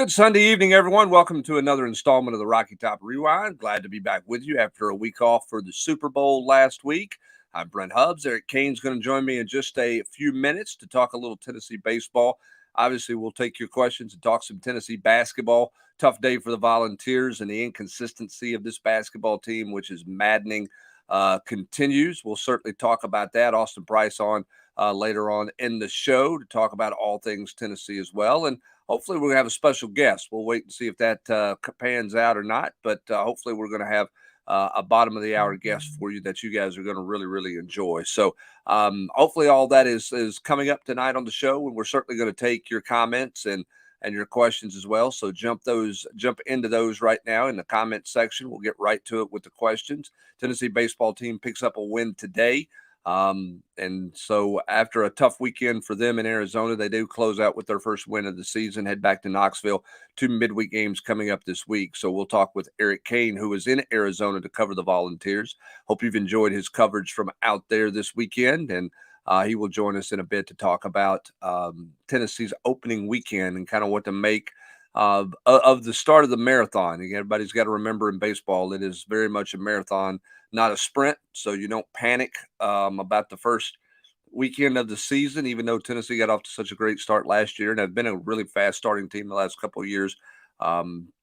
Good Sunday evening, everyone. Welcome to another installment of the Rocky Top Rewind. Glad to be back with you after a week off for the Super Bowl last week. I'm Brent Hubbs. Eric Kane's going to join me in just a few minutes to talk a little Tennessee baseball. Obviously, we'll take your questions and talk some Tennessee basketball. Tough day for the Volunteers, and the inconsistency of this basketball team, which is maddening, continues. We'll certainly talk about that. Austin Price on later on in the show to talk about all things Tennessee as well. And hopefully we're going to have a special guest. We'll wait and see if that pans out or not. But hopefully we're going to have a bottom of the hour guest for you that you guys are going to really, really enjoy. So hopefully all that is coming up tonight on the show. And we're certainly going to take your comments and your questions as well. So jump into those right now in the comment section. We'll get right to it with the questions. Tennessee baseball team picks up a win today. And so after a tough weekend for them in Arizona, they do close out with their first win of the season, head back to Knoxville. 2 midweek games coming up this week. So we'll talk with Eric Kane, who is in Arizona to cover the Volunteers. Hope you've enjoyed his coverage from out there this weekend. And he will join us in a bit to talk about Tennessee's opening weekend and kind of what to make of the start of the marathon. Again, everybody's got to remember in baseball, it is very much a marathon, not a sprint. So you don't panic about the first weekend of the season, even though Tennessee got off to such a great start last year and have been a really fast starting team the last couple of years.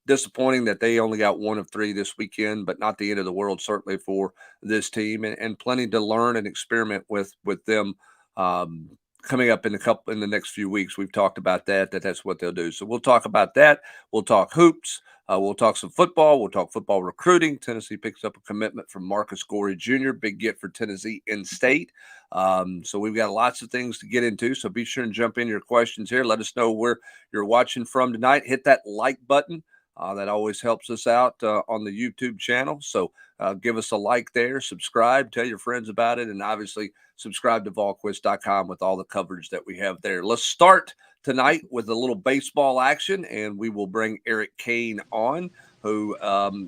Disappointing that they only got 1 of 3 this weekend, but not the end of the world, certainly for this team, and plenty to learn and experiment with them coming up in the next few weeks. We've talked about that's what they'll do. So we'll talk about that. We'll talk hoops. We'll talk some football. We'll talk football recruiting. Tennessee picks up a commitment from Marcus Gorey Jr., big get for Tennessee in-state. So we've got lots of things to get into. So be sure and jump in your questions here. Let us know where you're watching from tonight. Hit that like button. That always helps us out on the YouTube channel. So give us a like there, subscribe, tell your friends about it, and obviously subscribe to volquist.com with all the coverage that we have there. Let's start tonight with a little baseball action, and we will bring Eric Kane on, who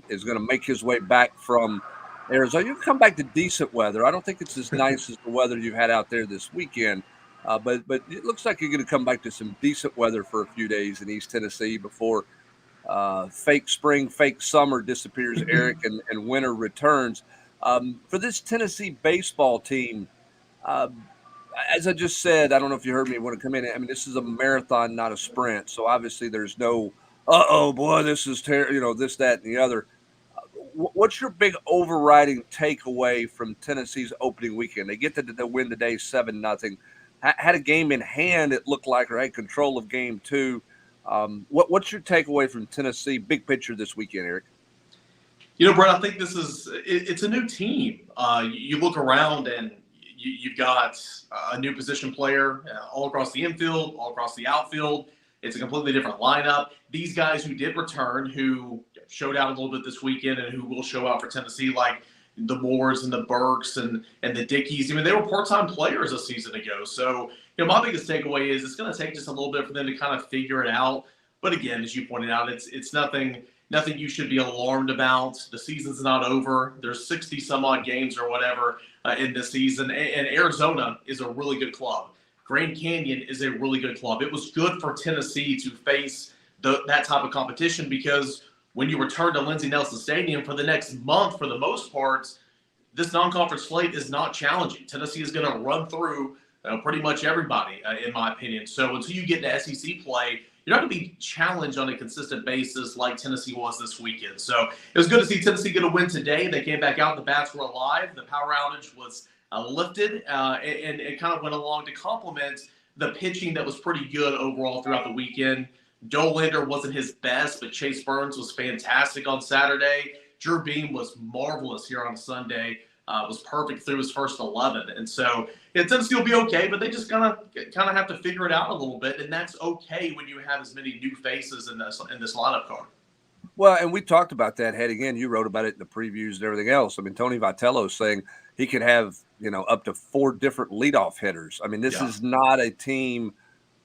is going to make his way back from Arizona. You come back to decent weather. I don't think it's as nice as the weather you had out there this weekend, but it looks like you're going to come back to some decent weather for a few days in East Tennessee before fake spring, fake summer disappears, Eric, and winter returns. For this Tennessee baseball team, as I just said, I don't know if you heard me when it come in. I mean, this is a marathon, not a sprint. So obviously there's no, boy, this is terrible, this, that, and the other. What's your big overriding takeaway from Tennessee's opening weekend? They get the win today, 7-0. Had a game in hand, it looked like, or had control of game 2. What's your takeaway from Tennessee, big picture this weekend, Eric? Brett, I think it's a new team. You look around and you've got a new position player all across the infield, all across the outfield. It's a completely different lineup. These guys who did return, who showed out a little bit this weekend and who will show out for Tennessee, like the Moores and the Burks and the Dickies. I mean, they were part-time players a season ago. So, my biggest takeaway is it's going to take just a little bit for them to kind of figure it out. But again, as you pointed out, it's nothing you should be alarmed about. The season's not over. There's 60 some odd games or whatever in this season. And Arizona is a really good club. Grand Canyon is a really good club. It was good for Tennessee to face that type of competition because when you return to Lindsey Nelson Stadium for the next month, for the most part, this non-conference slate is not challenging. Tennessee is going to run through pretty much everybody, in my opinion. So until you get to SEC play, you're not going to be challenged on a consistent basis like Tennessee was this weekend. So it was good to see Tennessee get a win today. They came back out. The bats were alive. The power outage was lifted, and it kind of went along to complement the pitching that was pretty good overall throughout the weekend. Dollander wasn't his best, but Chase Burns was fantastic on Saturday. Drew Beam was marvelous here on Sunday. Was perfect through his first 11. And so Tennessee will be okay, but they just kind of have to figure it out a little bit, and that's okay when you have as many new faces in this lineup card. Well, and we talked about that heading in. You wrote about it in the previews and everything else. I mean, Tony Vitello saying he could have, up to 4 different leadoff hitters. I mean, this is not a team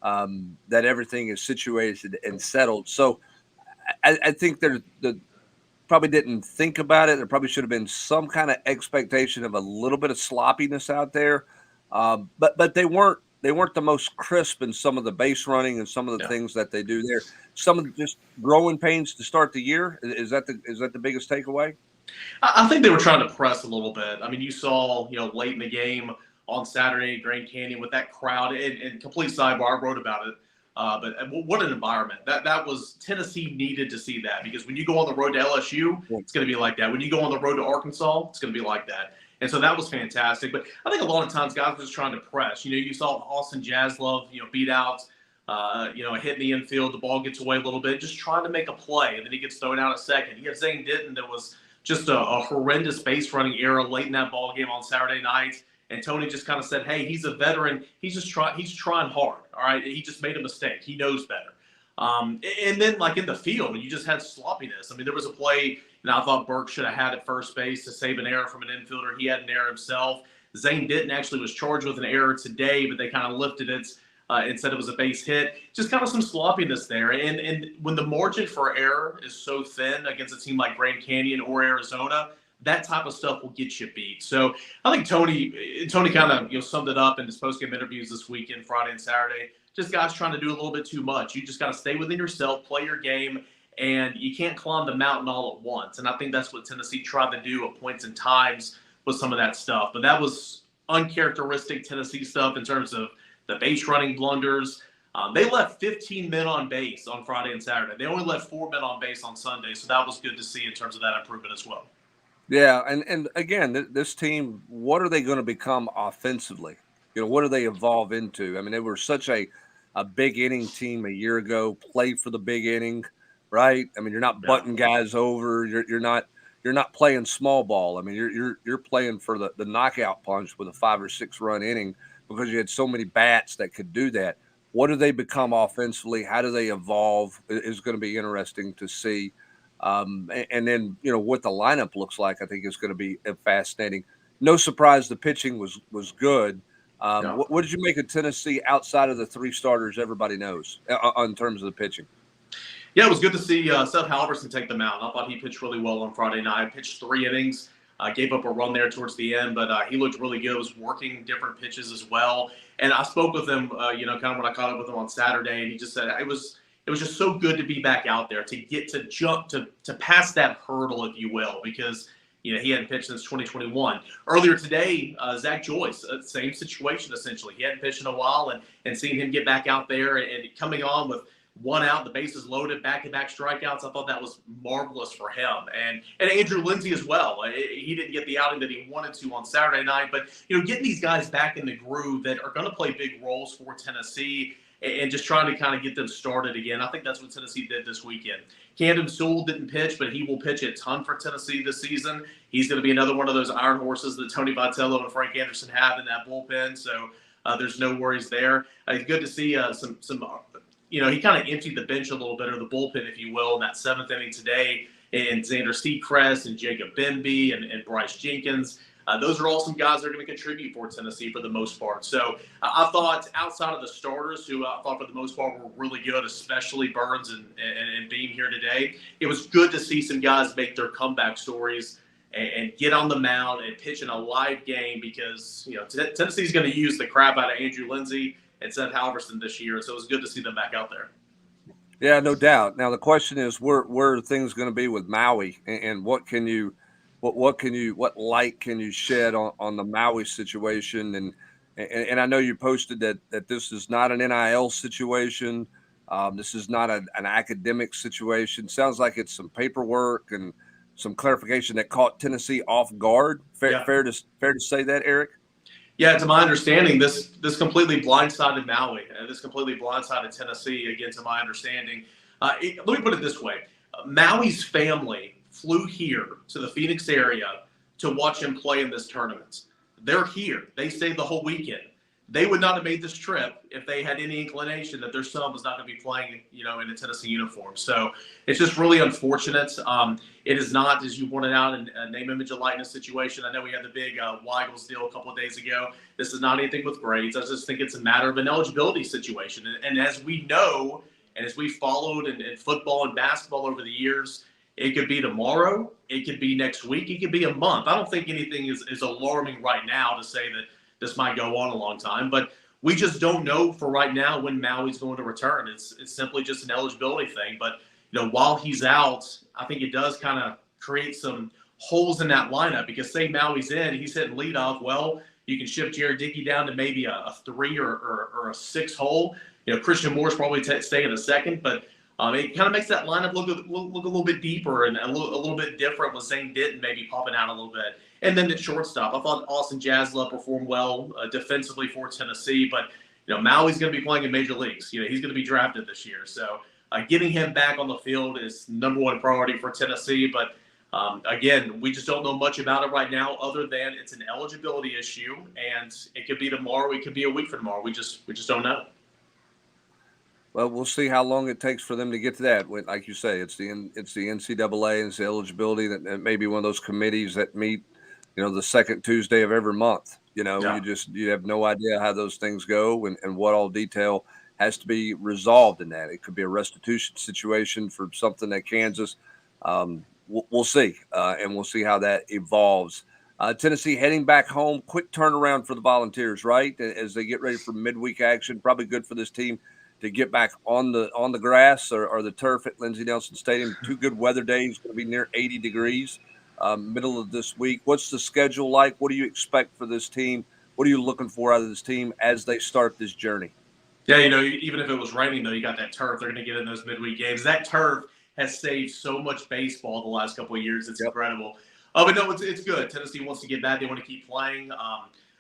that everything is situated and settled. So I think probably didn't think about it. There probably should have been some kind of expectation of a little bit of sloppiness out there. But they weren't weren't the most crisp in some of the base running and some of the Yeah. things that they do there. Some of the just growing pains to start the year. Is that the biggest takeaway? I think they were trying to press a little bit. I mean, you saw, late in the game on Saturday, Grand Canyon with that crowd. And complete sidebar, I wrote about it. But what an environment! That was Tennessee needed to see that, because when you go on the road to LSU, it's going to be like that. When you go on the road to Arkansas, it's going to be like that. And so that was fantastic. But I think a lot of times guys were just trying to press. You saw Austin Jaslove, beat out, a hit in the infield. The ball gets away a little bit, just trying to make a play, and then he gets thrown out a second. You have Zane Denton that was just a horrendous base running error late in that ball game on Saturday night. And Tony just kind of said, hey, he's a veteran. He's trying hard. All right. He just made a mistake. He knows better. And then, like, in the field, you just had sloppiness. I mean, there was a play, I thought Burke should have had at first base to save an error from an infielder. He had an error himself. Zane Denton actually was charged with an error today, but they kind of lifted it and said it was a base hit. Just kind of some sloppiness there. And when the margin for error is so thin against a team like Grand Canyon or Arizona, that type of stuff will get you beat. So I think Tony kind of summed it up in his post-game interviews this weekend, Friday and Saturday. Just guys trying to do a little bit too much. You just got to stay within yourself, play your game, and you can't climb the mountain all at once. And I think that's what Tennessee tried to do at points and times with some of that stuff. But that was uncharacteristic Tennessee stuff in terms of the base running blunders. They left 15 men on base on Friday and Saturday. They only left 4 men on base on Sunday, so that was good to see in terms of that improvement as well. Yeah, and again, this team, what are they going to become offensively? What do they evolve into? I mean, they were such a big inning team a year ago. Play for the big inning, right? I mean, you're not butting guys over. You're not playing small ball. I mean, you're playing for the knockout punch with a 5 or 6 run inning, because you had so many bats that could do that. What do they become offensively? How do they evolve? Is going to be interesting to see. And then, what the lineup looks like, I think is going to be fascinating. No surprise, the pitching was good. What did you make of Tennessee outside of the 3 starters everybody knows in terms of the pitching? Yeah, it was good to see Seth Halverson take the mound. I thought he pitched really well on Friday night. Pitched 3 innings, gave up a run there towards the end, but he looked really good. Was working different pitches as well. And I spoke with him, kind of when I caught up with him on Saturday, and he just said it was just so good to be back out there, to get to jump, to pass that hurdle, if you will, because he hadn't pitched since 2021. Earlier today, Zach Joyce, same situation essentially. He hadn't pitched in a while, and seeing him get back out there and coming on with 1 out, the bases loaded, back-to-back strikeouts, I thought that was marvelous for him. And Andrew Lindsey as well. He didn't get the outing that he wanted to on Saturday night, but getting these guys back in the groove that are going to play big roles for Tennessee, and just trying to kind of get them started again. I think that's what Tennessee did this weekend. Camden Sewell didn't pitch, but he will pitch a ton for Tennessee this season. He's going to be another one of those iron horses that Tony Vitello and Frank Anderson have in that bullpen, so there's no worries there. It's good to see some he kind of emptied the bench a little bit, or the bullpen, if you will, in that 7th inning today. And Xander Seacrest and Jacob Benby and Bryce Jenkins. Those are all some guys that are going to contribute for Tennessee for the most part. So I thought outside of the starters, who I thought for the most part were really good, especially Burns and Beam here today, it was good to see some guys make their comeback stories and get on the mound and pitch in a live game, because Tennessee's going to use the crap out of Andrew Lindsey and Seth Halverson this year. So it was good to see them back out there. Yeah, no doubt. Now the question is, where are things going to be with Maui, and what light can you shed on the Maui situation? And I know you posted that this is not an NIL situation. This is not an academic situation. Sounds like it's some paperwork and some clarification that caught Tennessee off guard. Fair to say that, Eric? Yeah, to my understanding, this completely blindsided Maui. This completely blindsided Tennessee, again, to my understanding. Let me put it this way. Maui's family flew here to the Phoenix area to watch him play in this tournament. They're here. They stayed the whole weekend. They would not have made this trip if they had any inclination that their son was not going to be playing, in a Tennessee uniform. So it's just really unfortunate. It is not, as you pointed out, a name, image, and likeness situation. I know we had the big Weigels deal a couple of days ago. This is not anything with grades. I just think it's a matter of an eligibility situation. And as we know, and as we followed in football and basketball over the years, it could be tomorrow. It could be next week. It could be a month. I don't think anything is alarming right now to say that this might go on a long time. But we just don't know for right now when Maui's going to return. It's simply just an eligibility thing. But while he's out, I think it does kind of create some holes in that lineup because say Maui's in, he's hitting leadoff. Well, you can shift Jared Dickey down to maybe a 3 or a 6 hole. Christian Moore's probably staying in a second, but it kind of makes that lineup look a little bit deeper and a little bit different with Zane Denton maybe popping out a little bit. And then at shortstop, I thought Austin Jasla performed well defensively for Tennessee, but Maui's going to be playing in major leagues. He's going to be drafted this year, so getting him back on the field is number one priority for Tennessee. But again, we just don't know much about it right now, other than it's an eligibility issue, and it could be tomorrow, it could be a week from tomorrow. We just don't know. Well, we'll see how long it takes for them to get to that. Like you say, it's the NCAA and it's the eligibility that may be one of those committees that meet, the second Tuesday of every month. Yeah. You have no idea how those things go and what all detail has to be resolved in that. It could be a restitution situation for something at Kansas. We'll see, and we'll see how that evolves. Tennessee heading back home. Quick turnaround for the Volunteers, right? As they get ready for midweek action. Probably good for this team to get back on the grass or the turf at Lindsey Nelson Stadium. 2 good weather days, going to be near 80 degrees middle of this week. What's the schedule like? What do you expect for this team? What are you looking for out of this team as they start this journey? Yeah, even if it was raining, though, you got that turf. They're going to get in those midweek games. That turf has saved so much baseball the last couple of years. It's incredible. But no, it's good. Tennessee wants to get back. They want to keep playing.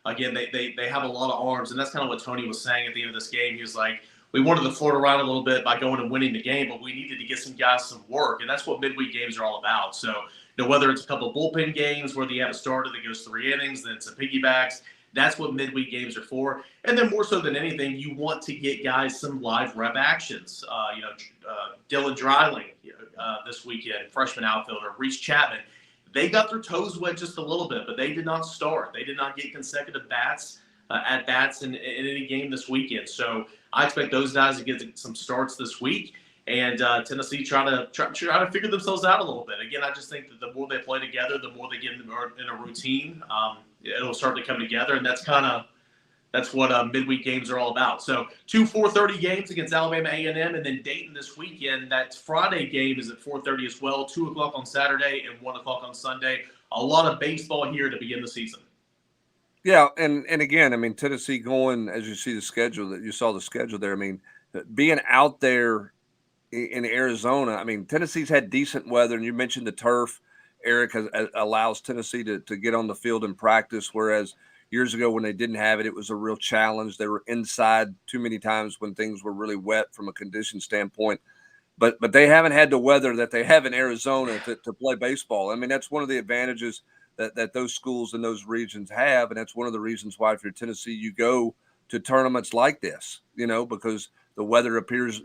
Again, they have a lot of arms, and that's kind of what Tony was saying at the end of this game. He was like, we wanted to float around a little bit by going and winning the game, but we needed to get some guys some work, and that's what midweek games are all about. So, whether it's a couple of bullpen games where you have a starter that goes 3 innings, then some piggybacks, that's what midweek games are for. And then more so than anything, you want to get guys some live rep actions. Dylan Dreiling this weekend, freshman outfielder, Reese Chapman, they got their toes wet just a little bit, but they did not start. They did not get consecutive at bats in any game this weekend. So I expect those guys to get some starts this week, and Tennessee try to figure themselves out a little bit. Again, I just think that the more they play together, the more they get in a routine, it'll start to come together, and that's what midweek games are all about. So 2 4:30 games against Alabama A&M, and then Dayton this weekend. That Friday game is at 4:30 as well, 2 o'clock on Saturday and 1 o'clock on Sunday. A lot of baseball here to begin the season. Yeah, and again, I mean, Tennessee going, as you see the schedule, that you saw the schedule there, I mean, being out there in Arizona, I mean, Tennessee's had decent weather, and you mentioned the turf, Eric, allows Tennessee to get on the field and practice, whereas years ago when they didn't have it, it was a real challenge. They were inside too many times when things were really wet from a condition standpoint. But they haven't had the weather that they have in Arizona to play baseball. I mean, that's one of the advantages that those schools in those regions have, and that's one of the reasons why if you're Tennessee, you go to tournaments like this, because the weather appears,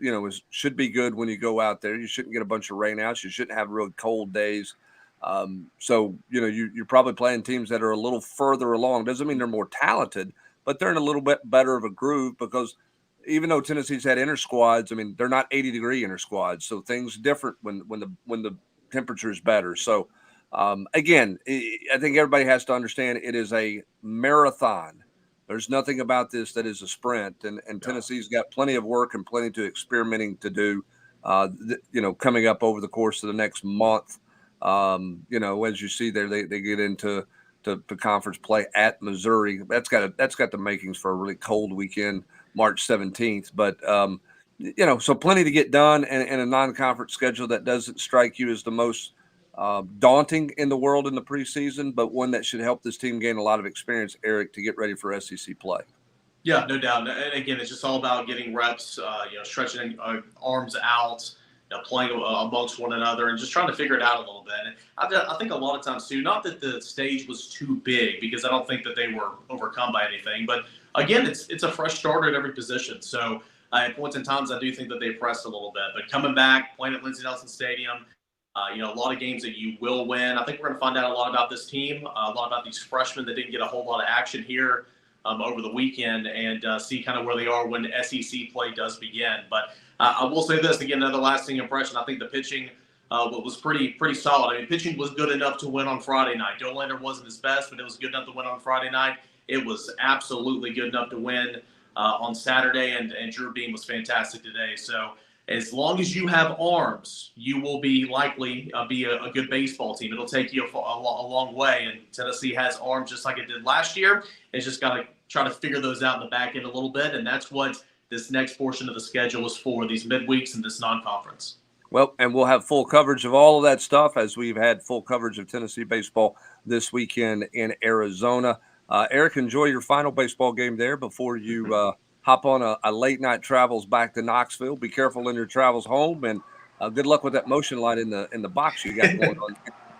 should be good when you go out there. You shouldn't get a bunch of rainouts. You shouldn't have really cold days. So, you're probably playing teams that are a little further along. Doesn't mean they're more talented, but they're in a little bit better of a groove because even though Tennessee's had inter squads, I mean, they're not 80-degree inter squads. So things different when the temperature is better. So, again, I think everybody has to understand it is a marathon. There's nothing about this that is a sprint, and Tennessee's got plenty of work and plenty to experimenting to do, coming up over the course of the next month. As you see there, they get into conference play at Missouri. That's got the makings for a really cold weekend, March 17th. But, so plenty to get done and a non-conference schedule that doesn't strike you as the most daunting in the world in the preseason, but one that should help this team gain a lot of experience, Eric, to get ready for SEC play. Yeah, no doubt. And again, it's just all about getting reps, stretching arms out, playing amongst one another and just trying to figure it out a little bit. And I think a lot of times, too, not that the stage was too big because I don't think that they were overcome by anything. But, again, it's a fresh starter at every position. So, at points in times, I do think that they pressed a little bit. But coming back, playing at Lindsey Nelson Stadium, a lot of games that you will win. I think we're going to find out a lot about this team, a lot about these freshmen that didn't get a whole lot of action here over the weekend and see kind of where they are when SEC play does begin. But I will say this, again, another lasting impression. I think the pitching was pretty solid. I mean, pitching was good enough to win on Friday night. Dollander wasn't his best, but it was good enough to win on Friday night. It was absolutely good enough to win on Saturday, and Drew Beam was fantastic today. So as long as you have arms, you will be likely be a good baseball team. It'll take you a long way, and Tennessee has arms just like it did last year. It's just got to try to figure those out in the back end a little bit, and that's what this next portion of the schedule is for, these midweeks and this non-conference. Well, and we'll have full coverage of all of that stuff as we've had full coverage of Tennessee baseball this weekend in Arizona. Eric, enjoy your final baseball game there before you hop on a late night travels back to Knoxville. Be careful in your travels home, and good luck with that motion light in the box you got going on.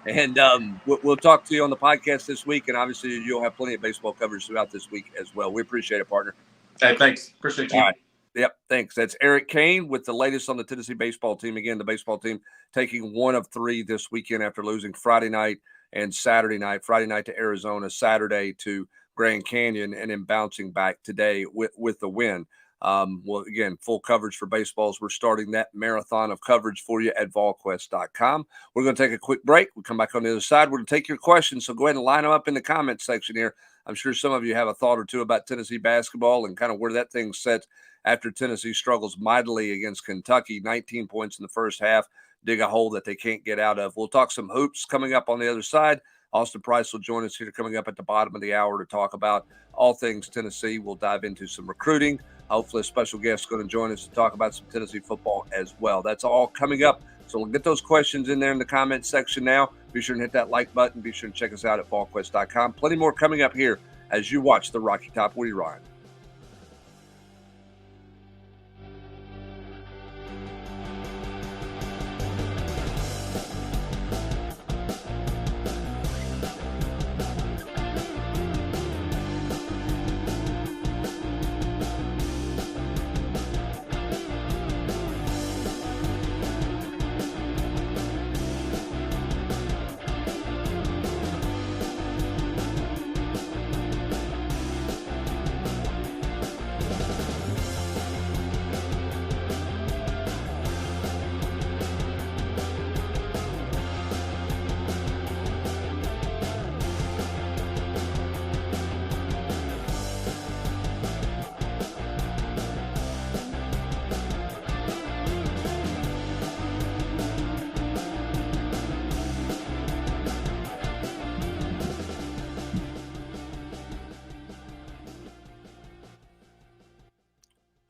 And we'll talk to you on the podcast this week, and obviously you'll have plenty of baseball coverage throughout this week as well. We appreciate it, partner. Hey, thanks. Appreciate you. All right. Yep, thanks. That's Eric Kane with the latest on the Tennessee baseball team. Again, the baseball team taking 1 of 3 this weekend after losing Friday night and Saturday night. Friday night to Arizona, Saturday to Grand Canyon, and then bouncing back today with the win. Well, again, full coverage for baseballs. We're starting that marathon of coverage for you at volquest.com. We're going to take a quick break. We'll come back on the other side. We're going to take your questions, so go ahead and line them up in the comments section here. I'm sure some of you have a thought or two about Tennessee basketball and kind of where that thing sets after Tennessee struggles mightily against Kentucky, 19 points in the first half, dig a hole that they can't get out of. We'll talk some hoops coming up on the other side. Austin Price will join us here coming up at the bottom of the hour to talk about all things Tennessee. We'll dive into some recruiting. Hopefully a special guest is going to join us to talk about some Tennessee football as well. That's all coming up. So we'll get those questions in there in the comments section now. Be sure and hit that like button. Be sure and check us out at volquest.com. Plenty more coming up here as you watch the Rocky Top Rewind.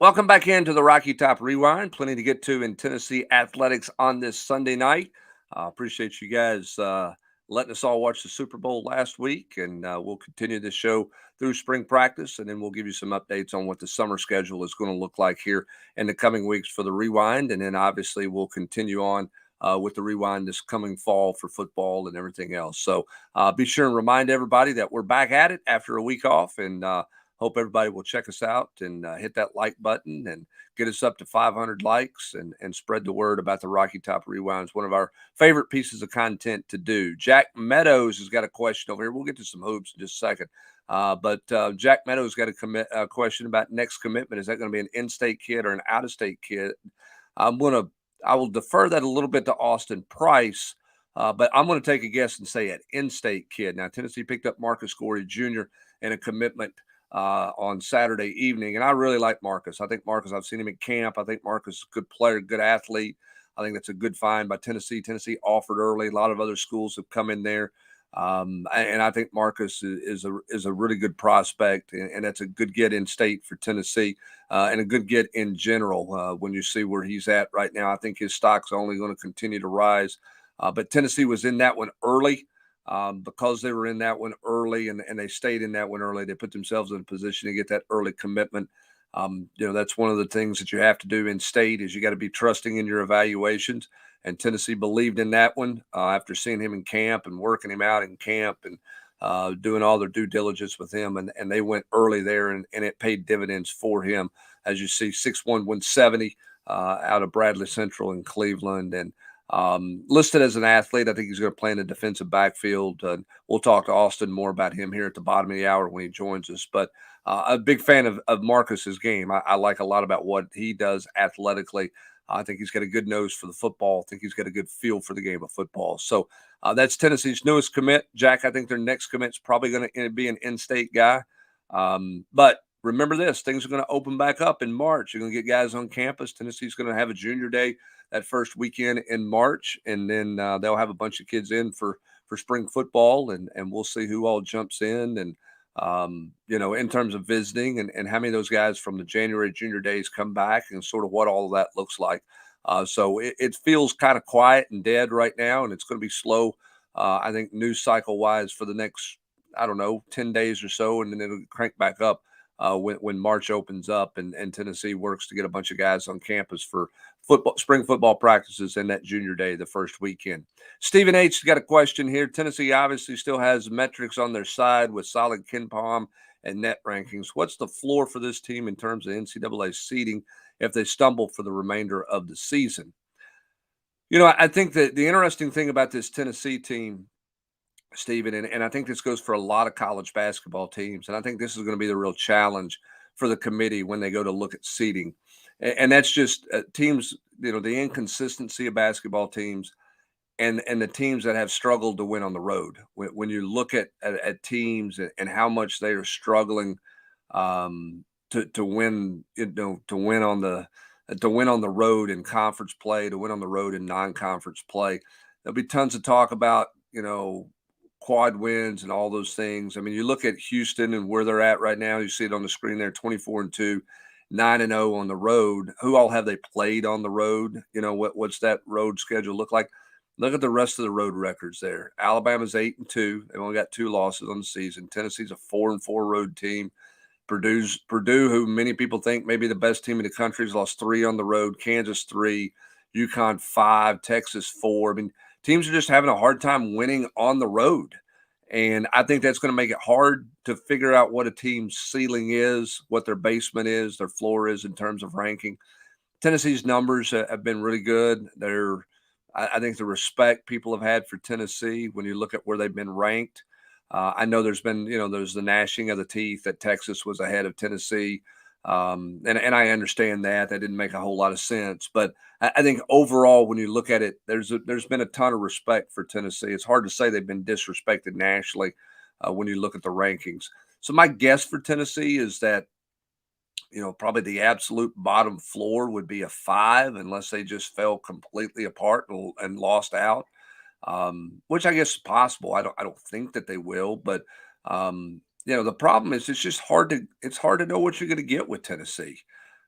Welcome back into the Rocky Top Rewind. Plenty to get to in Tennessee athletics on this Sunday night. Appreciate you guys letting us all watch the Super Bowl last week, and we'll continue this show through spring practice, and then we'll give you some updates on what the summer schedule is going to look like here in the coming weeks for the Rewind, and then obviously we'll continue on with the Rewind this coming fall for football and everything else. So be sure and remind everybody that we're back at it after a week off, and hope everybody will check us out and hit that like button and get us up to 500 likes and spread the word about the Rocky Top Rewind. It's one of our favorite pieces of content to do. Jack Meadows has got a question over here. We'll get to some hoops in just a second. But Jack Meadows got a question about next commitment. Is that going to be an in-state kid or an out-of-state kid? I will defer that a little bit to Austin Price, but I'm going to take a guess and say an in-state kid. Now, Tennessee picked up Marcus Gorey Jr. in a commitment on Saturday evening. And I really like Marcus. I think Marcus, I've seen him in camp. I think Marcus is a good player, good athlete. I think that's a good find by Tennessee. Tennessee offered early. A lot of other schools have come in there. And I think Marcus is a really good prospect. And that's a good get in state for Tennessee and a good get in general. When you see where he's at right now, I think his stock's only going to continue to rise. But Tennessee was in that one early. Because they were in that one early and they stayed in that one early, they put themselves in a position to get that early commitment. That's one of the things that you have to do in state is you got to be trusting in your evaluations. And Tennessee believed in that one after seeing him in camp and working him out in camp and doing all their due diligence with him. And they went early there and it paid dividends for him. As you see, 6'1", 170 out of Bradley Central in Cleveland. And listed as an athlete. I think he's going to play in the defensive backfield. We'll talk to Austin more about him here at the bottom of the hour when he joins us. But a big fan of Marcus's game. I like a lot about what he does athletically. I think he's got a good nose for the football. I think he's got a good feel for the game of football. So that's Tennessee's newest commit. Jack, I think their next commit's probably going to be an in-state guy. But remember this, things are going to open back up in March. You're going to get guys on campus. Tennessee's going to have a junior day that first weekend in March, and then they'll have a bunch of kids in for spring football, and we'll see who all jumps in, and in terms of visiting, and how many of those guys from the January junior days come back, and sort of what all of that looks like. So it feels kind of quiet and dead right now, and it's going to be slow, I think, news cycle wise for the next, I don't know, 10 days or so, and then it'll crank back up when March opens up, and Tennessee works to get a bunch of guys on campus for spring football practices and that junior day, the first weekend. Stephen H. got a question here. Tennessee obviously still has metrics on their side with solid KenPom and net rankings. What's the floor for this team in terms of NCAA seeding if they stumble for the remainder of the season? I think that the interesting thing about this Tennessee team, Stephen, and I think this goes for a lot of college basketball teams, and I think this is going to be the real challenge for the committee when they go to look at seeding. And that's just teams, the inconsistency of basketball teams and the teams that have struggled to win on the road. When you look at teams and how much they are struggling to win, to win on the road in conference play, to win on the road in non-conference play, there'll be tons of talk about, quad wins and all those things. I mean, you look at Houston and where they're at right now. You see it on the screen there, 24-2, 9-0 on the road. Who all have they played on the road? What's that road schedule look like? Look at the rest of the road records there. Alabama's 8-2. They've only got 2 losses on the season. Tennessee's a 4-4 road team. Purdue, who many people think may be the best team in the country, has lost 3 on the road. Kansas 3, UConn 5, Texas 4. I mean, teams are just having a hard time winning on the road. And I think that's going to make it hard to figure out what a team's ceiling is, what their basement is, their floor is in terms of ranking. Tennessee's numbers have been really good. I think the respect people have had for Tennessee when you look at where they've been ranked. I know there's been, there's the gnashing of the teeth that Texas was ahead of Tennessee. And I understand that didn't make a whole lot of sense, but I think overall, when you look at it, there's been a ton of respect for Tennessee. It's hard to say they've been disrespected nationally when you look at the rankings. So my guess for Tennessee is that, probably the absolute bottom floor would be a 5, unless they just fell completely apart and lost out, which I guess is possible. I don't think that they will, but the problem is it's hard to know what you're going to get with Tennessee.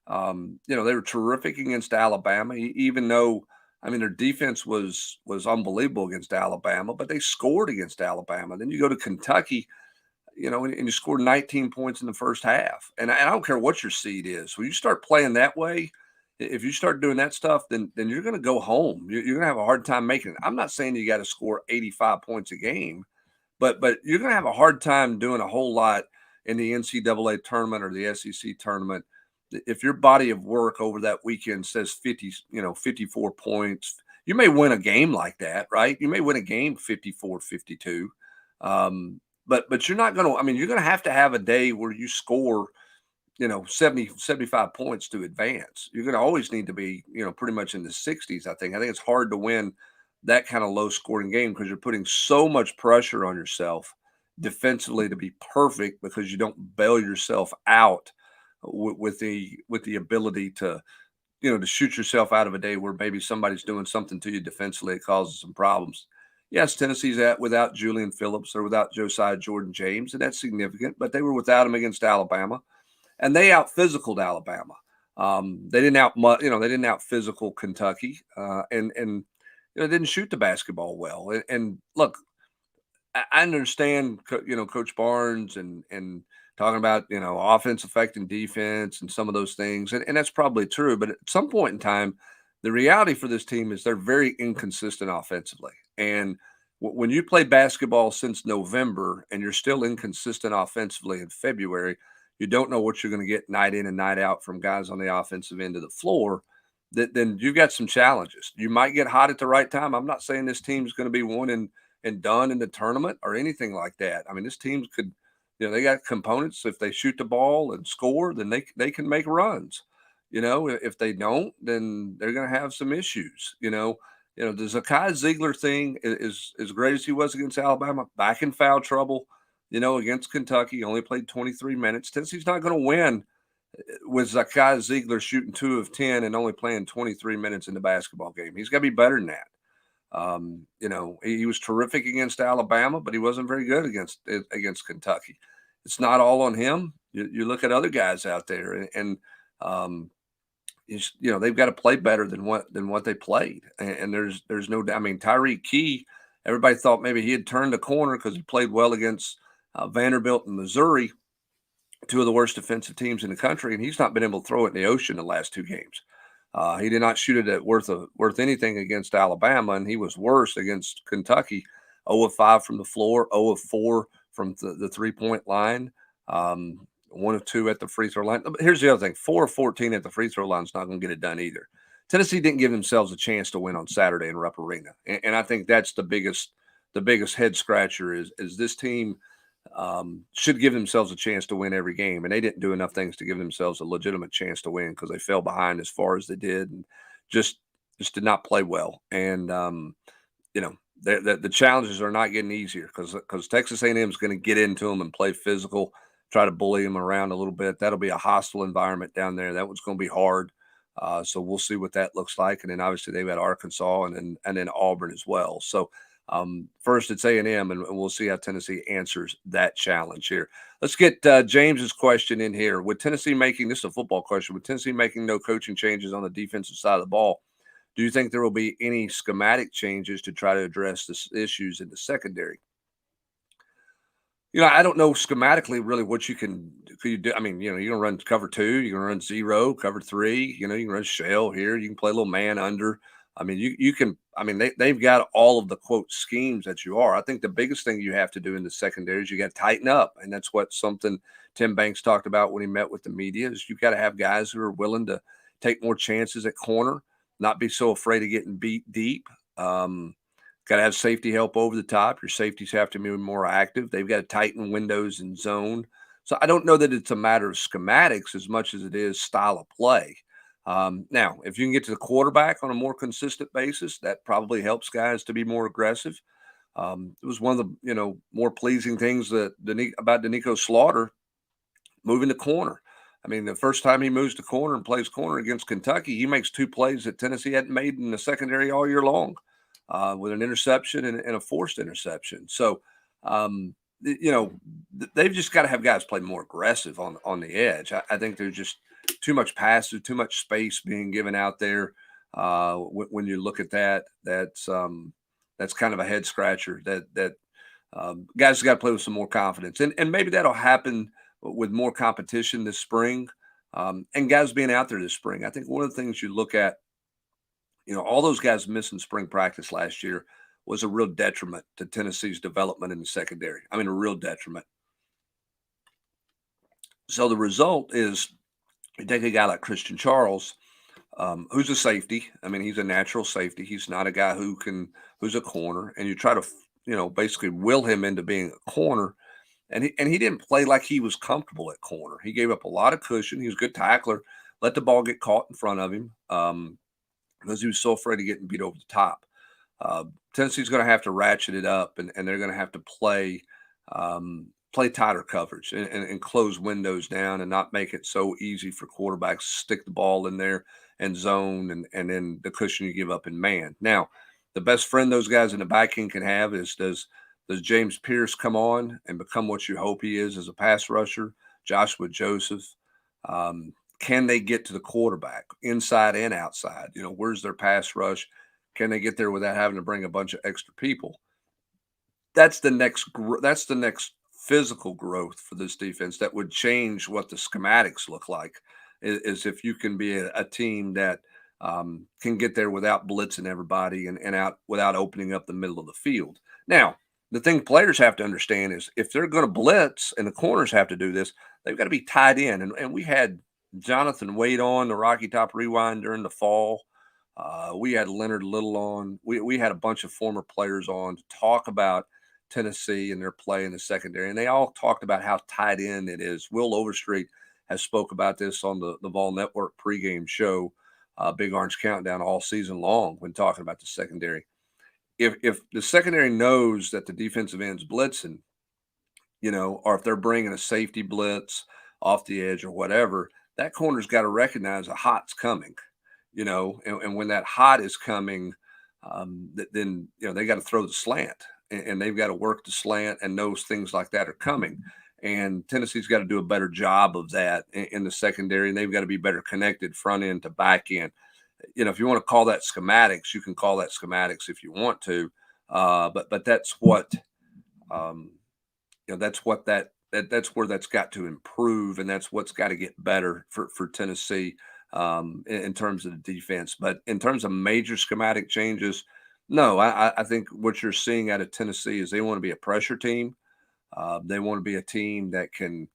They were terrific against Alabama, even though, their defense was unbelievable against Alabama, but they scored against Alabama. Then you go to Kentucky, and you scored 19 points in the first half. And I don't care what your seed is. When you start playing that way, if you start doing that stuff, then you're going to go home. You're going to have a hard time making it. I'm not saying you got to score 85 points a game, but you're going to have a hard time doing a whole lot in the NCAA tournament or the SEC tournament if your body of work over that weekend says 54 points. You may win a game like that, right? You may win a game 54-52. But you're not going to, you're going to have a day where you score, 70, 75 points to advance. You're going to always need to be, pretty much in the 60s, I think. I think it's hard to win that kind of low scoring game because you're putting so much pressure on yourself defensively to be perfect because you don't bail yourself out with the ability to, to shoot yourself out of a day where maybe somebody's doing something to you defensively. It causes some problems. Yes, Tennessee's without Julian Phillips or without Josiah Jordan-James, and that's significant, but they were without him against Alabama, and they out-physicaled Alabama. They didn't out-physical Kentucky, and didn't shoot the basketball well. And look, I understand, Coach Barnes and talking about, offense affecting defense and some of those things, and that's probably true. But at some point in time, the reality for this team is they're very inconsistent offensively. And when you play basketball since November and you're still inconsistent offensively in February, you don't know what you're going to get night in and night out from guys on the offensive end of the floor. Then you've got some challenges. You might get hot at the right time. I'm not saying this team's going to be one and done in the tournament or anything like that. This team could, they got components. If they shoot the ball and score, then they can make runs. If they don't, then they're going to have some issues. The Zakai Ziegler thing is as great as he was against Alabama, back in foul trouble. against Kentucky. Only played 23 minutes. Tennessee's not going to win with Zakai Ziegler shooting 2 of 10 and only playing 23 minutes in the basketball game. He's got to be better than that. He was terrific against Alabama, but he wasn't very good against Kentucky. It's not all on him. You look at other guys out there, and they've got to play better than what they played. And there's no doubt. I mean, Tyreek Key, everybody thought maybe he had turned the corner because he played well against Vanderbilt and Missouri, two of the worst defensive teams in the country, and he's not been able to throw it in the ocean the last 2 games. He did not shoot it at worth anything against Alabama, and he was worse against Kentucky. 0 of 5 from the floor, 0 of 4 from the 3-point line, 1 of 2 at the free throw line. But here's the other thing: 4 of 14 at the free throw line is not going to get it done either. Tennessee didn't give themselves a chance to win on Saturday in Rupp Arena, and I think that's the biggest head scratcher is this team should give themselves a chance to win every game, and they didn't do enough things to give themselves a legitimate chance to win because they fell behind as far as they did and just did not play well. And the challenges are not getting easier because Texas A&M is going to get into them and play physical, try to bully them around a little bit. That'll be a hostile environment down there. That one's going to be hard. So we'll see what that looks like. And then obviously they've got Arkansas and then Auburn as well. So first it's A&M, and we'll see how Tennessee answers that challenge here. Let's get James's question in here. With Tennessee making, this is a football question, with Tennessee making no coaching changes on the defensive side of the ball, do you think there will be any schematic changes to try to address the issues in the secondary? I don't know schematically really what you can do. I mean, you're going to run cover 2, you're going to run 0, cover 3, you can run shell here, you can play a little man under. I mean, you can. I mean, they've got all of the quote schemes that you are. I think the biggest thing you have to do in the secondary is you got to tighten up, and that's what something Tim Banks talked about when he met with the media. Is you've got to have guys who are willing to take more chances at corner, not be so afraid of getting beat deep. Got to have safety help over the top. Your safeties have to be more active. They've got to tighten windows and zone. So I don't know that it's a matter of schematics as much as it is style of play. Now, if you can get to the quarterback on a more consistent basis, that probably helps guys to be more aggressive. It was one of the more pleasing things about Danico Slaughter moving the corner. I mean, the first time he moves the corner and plays corner against Kentucky, he makes 2 plays that Tennessee hadn't made in the secondary all year long, with an interception and a forced interception. So, they've just got to have guys play more aggressive on the edge. I think there's just too much passes, too much space being given out there. When you look at that, that's kind of a head scratcher. That guys got to play with some more confidence, and maybe that'll happen with more competition this spring, and guys being out there this spring. I think one of the things you look at, all those guys missing spring practice last year was a real detriment to Tennessee's development in the secondary. I mean, a real detriment. So the result is you take a guy like Christian Charles, who's a safety. I mean, he's a natural safety. He's not a guy who's a corner, and you try to, basically will him into being a corner. And he didn't play like he was comfortable at corner. He gave up a lot of cushion. He was a good tackler, let the ball get caught in front of him because he was so afraid of getting beat over the top. Tennessee's going to have to ratchet it up, and they're going to have to play tighter coverage and close windows down and not make it so easy for quarterbacks to stick the ball in there and zone and then the cushion you give up in man. Now, the best friend those guys in the back end can have is does James Pierce come on and become what you hope he is as a pass rusher? Joshua Joseph. Can they get to the quarterback inside and outside? Where's their pass rush? Can they get there without having to bring a bunch of extra people? That's the next physical growth for this defense that would change what the schematics look like, is if you can be a team that can get there without blitzing everybody and out without opening up the middle of the field. Now, the thing players have to understand is if they're going to blitz and the corners have to do this, they've got to be tied in. And we had Jonathan Wade on the Rocky Top Rewind during the fall. We had Leonard Little on. We had a bunch of former players on to talk about Tennessee and their play in the secondary, and they all talked about how tied in it is. Will Overstreet has spoke about this on the Vol Network pregame show, Big Orange Countdown, all season long when talking about the secondary. If the secondary knows that the defensive end's blitzing, or if they're bringing a safety blitz off the edge or whatever, that corner's got to recognize a hot's coming, and when that hot is coming, then they got to throw the slant, and they've got to work the slant, and those things like that are coming. And Tennessee's got to do a better job of that in the secondary, and they've got to be better connected front end to back end. If you want to call that schematics, you can call that schematics if you want to, but that's what that's where that's got to improve, and that's what's got to get better for Tennessee in terms of the defense. But in terms of major schematic changes, no, I think what you're seeing out of Tennessee is they want to be a pressure team. They want to be a team that can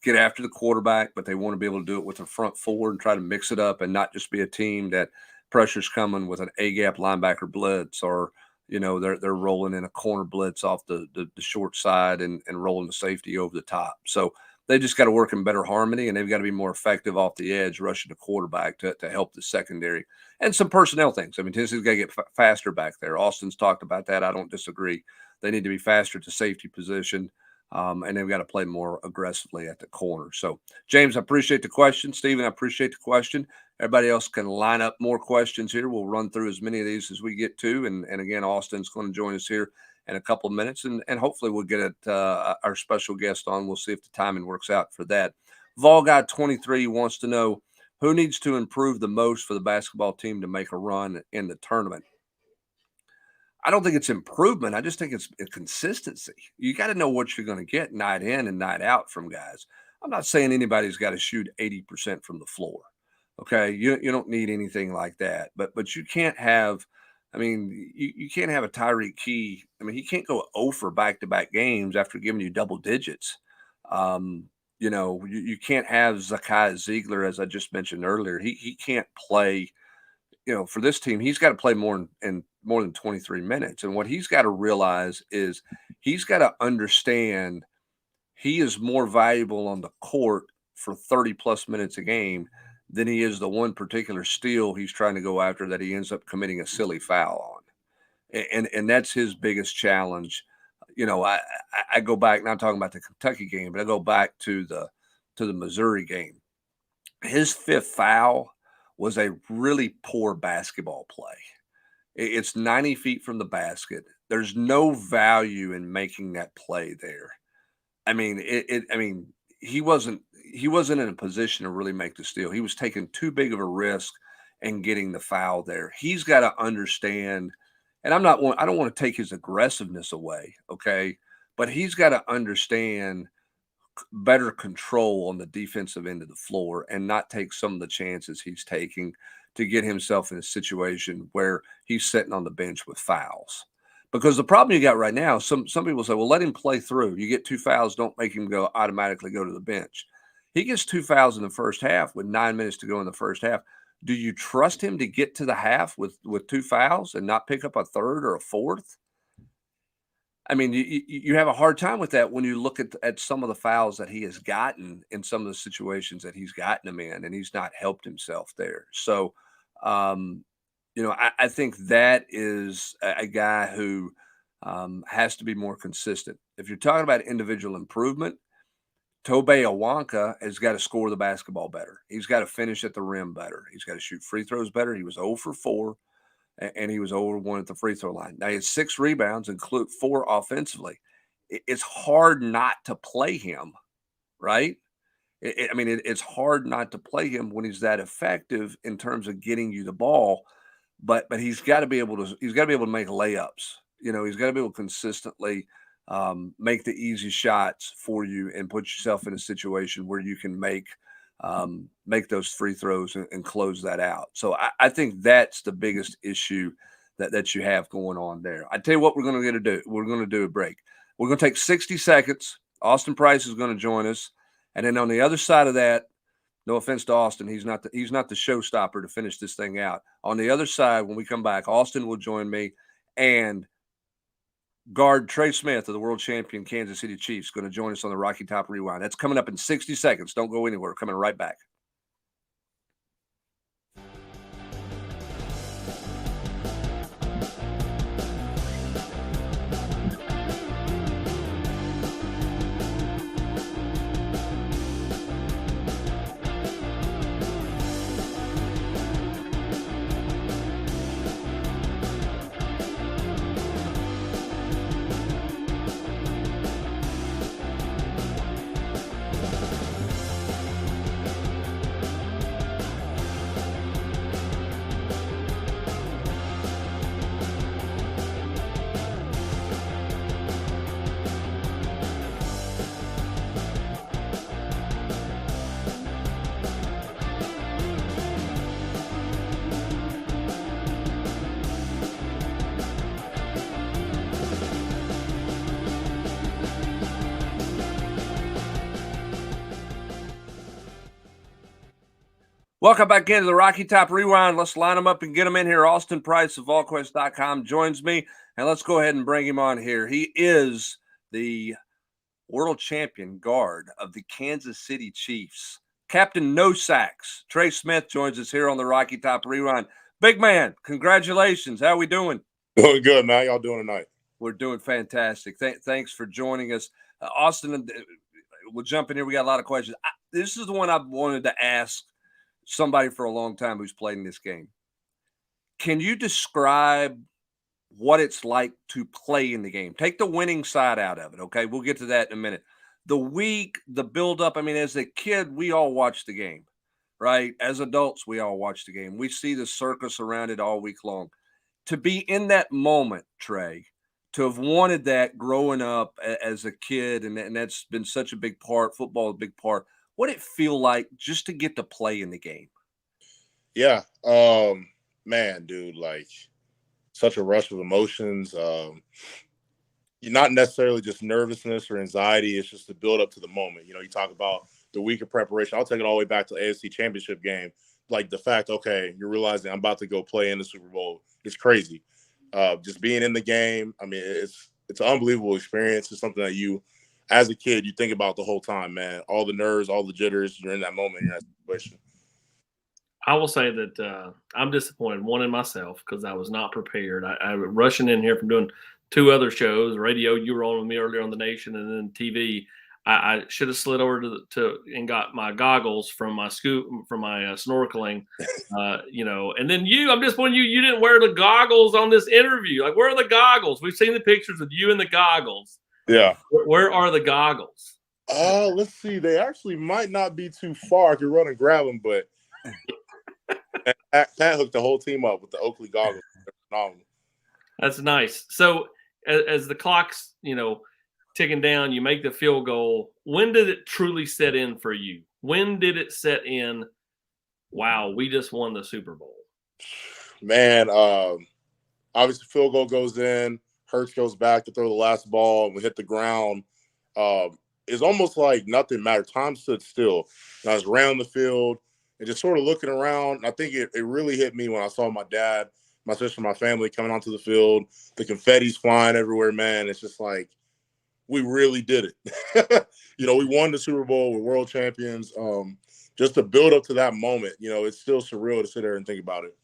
get after the quarterback, but they want to be able to do it with a front four and try to mix it up, and not just be a team that pressure's coming with an A-gap linebacker blitz, or they're rolling in a corner blitz off the short side and rolling the safety over the top. So they just got to work in better harmony, and they've got to be more effective off the edge, rushing the quarterback to help the secondary, and some personnel things. I mean, Tennessee's got to get faster back there. Austin's talked about that. I don't disagree. They need to be faster at the safety position, and they've got to play more aggressively at the corner. So, James, I appreciate the question. Steven, I appreciate the question. Everybody else can line up more questions here. We'll run through as many of these as we get to. And again, Austin's going to join us here in a couple of minutes, and hopefully we'll get our special guest on. We'll see if the timing works out for that. Vol Guy 23 wants to know who needs to improve the most for the basketball team to make a run in the tournament. I don't think it's improvement. I just think it's consistency. You got to know what you're going to get night in and night out from guys. I'm not saying anybody's got to shoot 80% from the floor. Okay, you don't need anything like that. But you can't have, you can't have a Tyreek Key. He can't go 0 for back-to-back games after giving you double digits. You can't have Zakai Ziegler, as I just mentioned earlier. He can't play. For this team, he's got to play more than 23 minutes. And what he's got to realize is he's got to understand he is more valuable on the court for 30-plus minutes a game than he is the one particular steal he's trying to go after that he ends up committing a silly foul on. And that's his biggest challenge. I go back, not talking about the Kentucky game, but I go back to the Missouri game. His fifth foul was a really poor basketball play. It's 90 feet from the basket. There's no value in making that play there. He wasn't in a position to really make the steal. He was taking too big of a risk and getting the foul there. He's got to understand, and I don't want to take his aggressiveness away, okay? But he's got to understand better control on the defensive end of the floor and not take some of the chances he's taking to get himself in a situation where he's sitting on the bench with fouls. Because the problem you got right now, some people say, well, let him play through. You get 2 fouls, don't make him automatically go to the bench. He gets 2 fouls in the first half with 9 minutes to go in the first half. Do you trust him to get to the half with 2 fouls and not pick up a third or a fourth? You have a hard time with that when you look at some of the fouls that he has gotten in some of the situations that he's gotten them in, and he's not helped himself there. So, I think that is a guy who has to be more consistent. If you're talking about individual improvement, Tobe Awonka has got to score the basketball better. He's got to finish at the rim better. He's got to shoot free throws better. He was 0 for 4. And he was 0-1 at the free throw line. Now, he had 6 rebounds, include 4 offensively. It's hard not to play him, right? It's hard not to play him when he's that effective in terms of getting you the ball. But he's got to be able to make layups. He's got to be able to consistently make the easy shots for you and put yourself in a situation where you can make those free throws and close that out. So I think that's the biggest issue that you have going on there. I tell you what we're going to do. We're going to do a break. We're going to take 60 seconds. Austin Price is going to join us. And then on the other side of that, no offense to Austin, he's not the showstopper to finish this thing out. On the other side, when we come back, Austin will join me, and guard Trey Smith of the world champion Kansas City Chiefs going to join us on the Rocky Top Rewind. That's coming up in 60 seconds. Don't go anywhere. Coming right back. Welcome back into the Rocky Top Rewind. Let's line them up and get them in here. Austin Price of VolQuest.com joins me, and let's go ahead and bring him on here. He is the world champion guard of the Kansas City Chiefs. Captain No Sacks, Trey Smith, joins us here on the Rocky Top Rewind. Big man, congratulations. How we doing? Doing good, man. Y'all doing tonight? We're doing fantastic. Thanks for joining us. Austin, we'll jump in here. We got a lot of questions. This is the one I've wanted to ask somebody for a long time who's played in this game. Can you describe what it's like to play in the game? Take the winning side out of it, okay? We'll get to that in a minute. The week, the build-up, I mean, as a kid, we all watch the game, right? As adults, we all watch the game. We see the circus around it all week long. To be in that moment, Trey, to have wanted that growing up as a kid, and that's been such a big part, football is a big part, what it feel like just to get to play in the game? Yeah. Man, dude, like such a rush of emotions. You're not necessarily just nervousness or anxiety. It's just the build up to the moment. You know, you talk about the week of preparation. I'll take it all the way back to the AFC Championship game. Like the fact, okay, you're realizing I'm about to go play in the Super Bowl. It's crazy. Just being in the game. I mean, it's an unbelievable experience. It's something that you, as a kid, you think about the whole time, man. All the nerves, all the jitters. You're in that moment, you're in that situation. I will say that I'm disappointed, one in myself, because I was not prepared. I was rushing in here from doing two other shows, radio. You were on with me earlier on The Nation, and then TV. I should have slid over to and got my goggles from my snorkeling, And then I'm disappointed you didn't wear the goggles on this interview. Like, where are the goggles? We've seen the pictures of you in the goggles. Yeah. Where are the goggles? Let's see. They actually might not be too far. I could run and grab them, but Pat hooked the whole team up with the Oakley goggles. That's nice. So as the clock's, ticking down, you make the field goal. When did it truly set in for you? When did it set in? Wow, we just won the Super Bowl. Man, obviously field goal goes in. Hurts goes back to throw the last ball, and we hit the ground. It's almost like nothing mattered. Time stood still. And I was around the field and just sort of looking around. I think it really hit me when I saw my dad, my sister, my family coming onto the field. The confetti's flying everywhere, man. It's just like, we really did it. We won the Super Bowl. We're world champions. Just to build up to that moment, it's still surreal to sit there and think about it.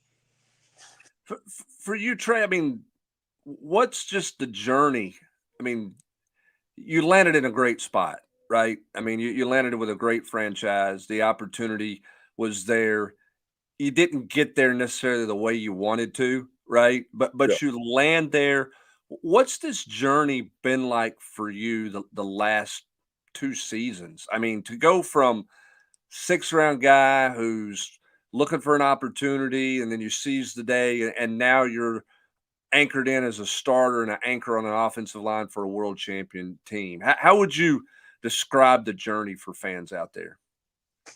For you, Trey, I mean, what's just the journey? I mean, you landed in a great spot, right? I mean, you landed with a great franchise. The opportunity was there. You didn't get there necessarily the way you wanted to, right? But Yeah. You land there. What's this journey been like for you the last two seasons? I mean, to go from 6th-round guy who's looking for an opportunity and then you seize the day, and now you're anchored in as a starter and an anchor on an offensive line for a world champion team. How would you describe the journey for fans out there?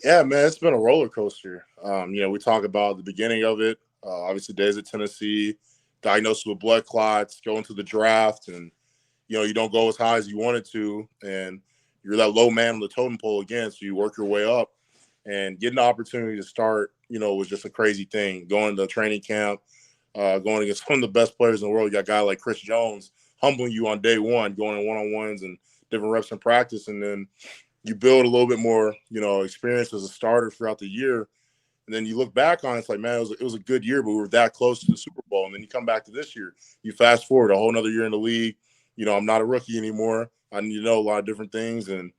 Yeah, man, it's been a roller coaster. We talk about the beginning of it. Obviously, days at Tennessee, diagnosed with blood clots, going to the draft, and you don't go as high as you wanted to, and you're that low man on the totem pole again. So you work your way up, and getting the opportunity to start, was just a crazy thing. Going to training camp, going against one of the best players in the world. You got a guy like Chris Jones humbling you on day one, going in one-on-ones and different reps in practice, and then you build a little bit more, experience as a starter throughout the year. And then you look back on it, it's like, man, it was a good year, but we were that close to the Super Bowl. And then you come back to this year, you fast forward a whole nother year in the league. I'm not a rookie anymore. I need to know a lot of different things. And,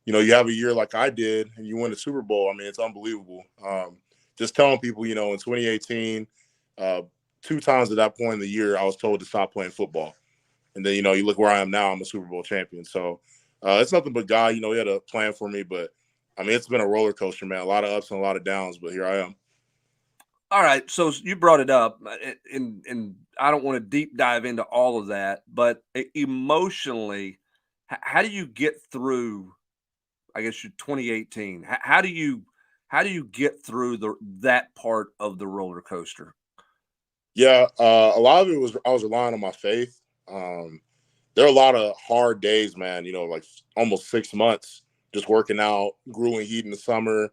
you have a year like I did and you win the Super Bowl. I mean, it's unbelievable. Just telling people, in 2018, 2 times at that point in the year, I was told to stop playing football. And then, you look where I am now, I'm a Super Bowl champion. So it's nothing but God, he had a plan for me, but I mean, it's been a roller coaster, man. A lot of ups and a lot of downs, but here I am. All right. So you brought it up, and I don't want to deep dive into all of that, but emotionally, how do you get through, I guess, your 2018? How do you get through that part of the roller coaster? Yeah, a lot of it was I was relying on my faith. There are a lot of hard days, man, like almost 6 months just working out, grueling heat in the summer,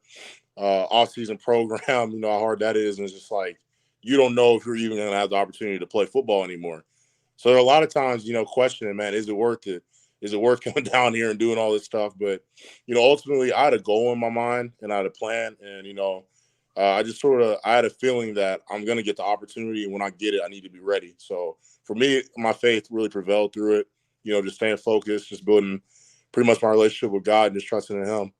off-season program, you know how hard that is, and it's just like you don't know if you're even going to have the opportunity to play football anymore. So there are a lot of times, you know, questioning, man, is it worth it? Is it worth coming down here and doing all this stuff? But, you know, ultimately I had a goal in my mind and I had a plan. And, you know, I had a feeling that I'm going to get the opportunity. And when I get it, I need to be ready. So for me, my faith really prevailed through it, you know, just staying focused, just building pretty much my relationship with God and just trusting in him.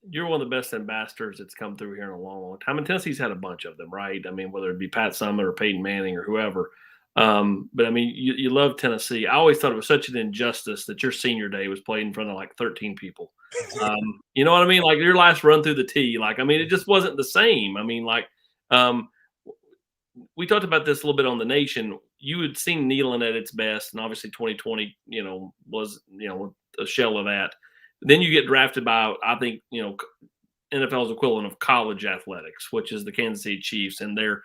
You're one of the best ambassadors that's come through here in a long, long time. And Tennessee's had a bunch of them, right? I mean, whether it be Pat Summitt or Peyton Manning or whoever. But I mean, you love Tennessee. I always thought it was such an injustice that your senior day was played in front of like 13 people. You know what I mean? Like your last run through the tee. Like, I mean, it just wasn't the same. I mean, like, we talked about this a little bit on the Nation. You had seen Neyland at its best, and obviously 2020, you know, was, you know, a shell of that. Then you get drafted by, I think, you know, NFL's equivalent of college athletics, which is the Kansas City Chiefs and their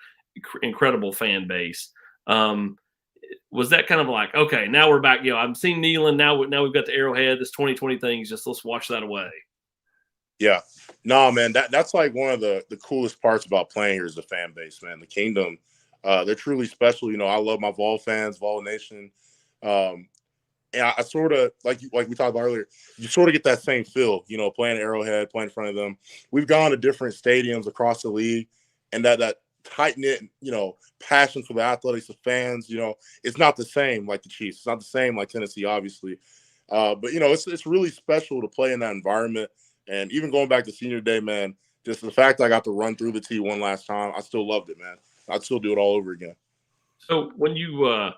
incredible fan base. Was that kind of like, okay, now we're back? You know, I've seen Neyland. Now we've got the Arrowhead. This 2020 things. Just let's wash that away. Yeah, no, man, that's like one of the coolest parts about playing here is the fan base, man. The Kingdom, they're truly special. You know, I love my Vol fans, Vol Nation. And I sort of like we talked about earlier, you sort of get that same feel, you know, playing Arrowhead, playing in front of them. We've gone to different stadiums across the league, and that tight knit, you know, passion for the athletics of fans, you know, it's not the same like the Chiefs. It's not the same like Tennessee, obviously. But you know, it's really special to play in that environment. And even going back to senior day, man, just the fact I got to run through the tee one last time, I still loved it, man. I'd still do it all over again. So when you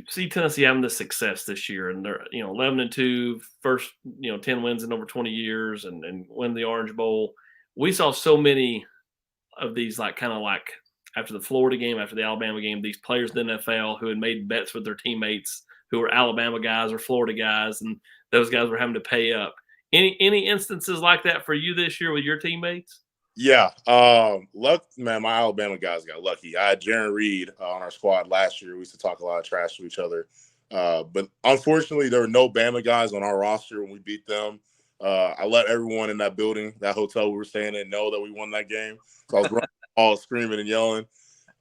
see Tennessee having this success this year, and they're, you know, 11-2, first, you know, 10 wins in over 20 years, and win the Orange Bowl. We saw so many of these, like, kind of like after the Florida game, after the Alabama game, these players in the NFL who had made bets with their teammates who were Alabama guys or Florida guys, and those guys were having to pay up. Any instances like that for you this year with your teammates? Yeah, man, my Alabama guys got lucky. I had Jaron Reed on our squad last year. We used to talk a lot of trash to each other. But unfortunately, there were no Bama guys on our roster when we beat them. I let everyone in that building, that hotel we were staying in, know that we won that game. So I was running all screaming and yelling.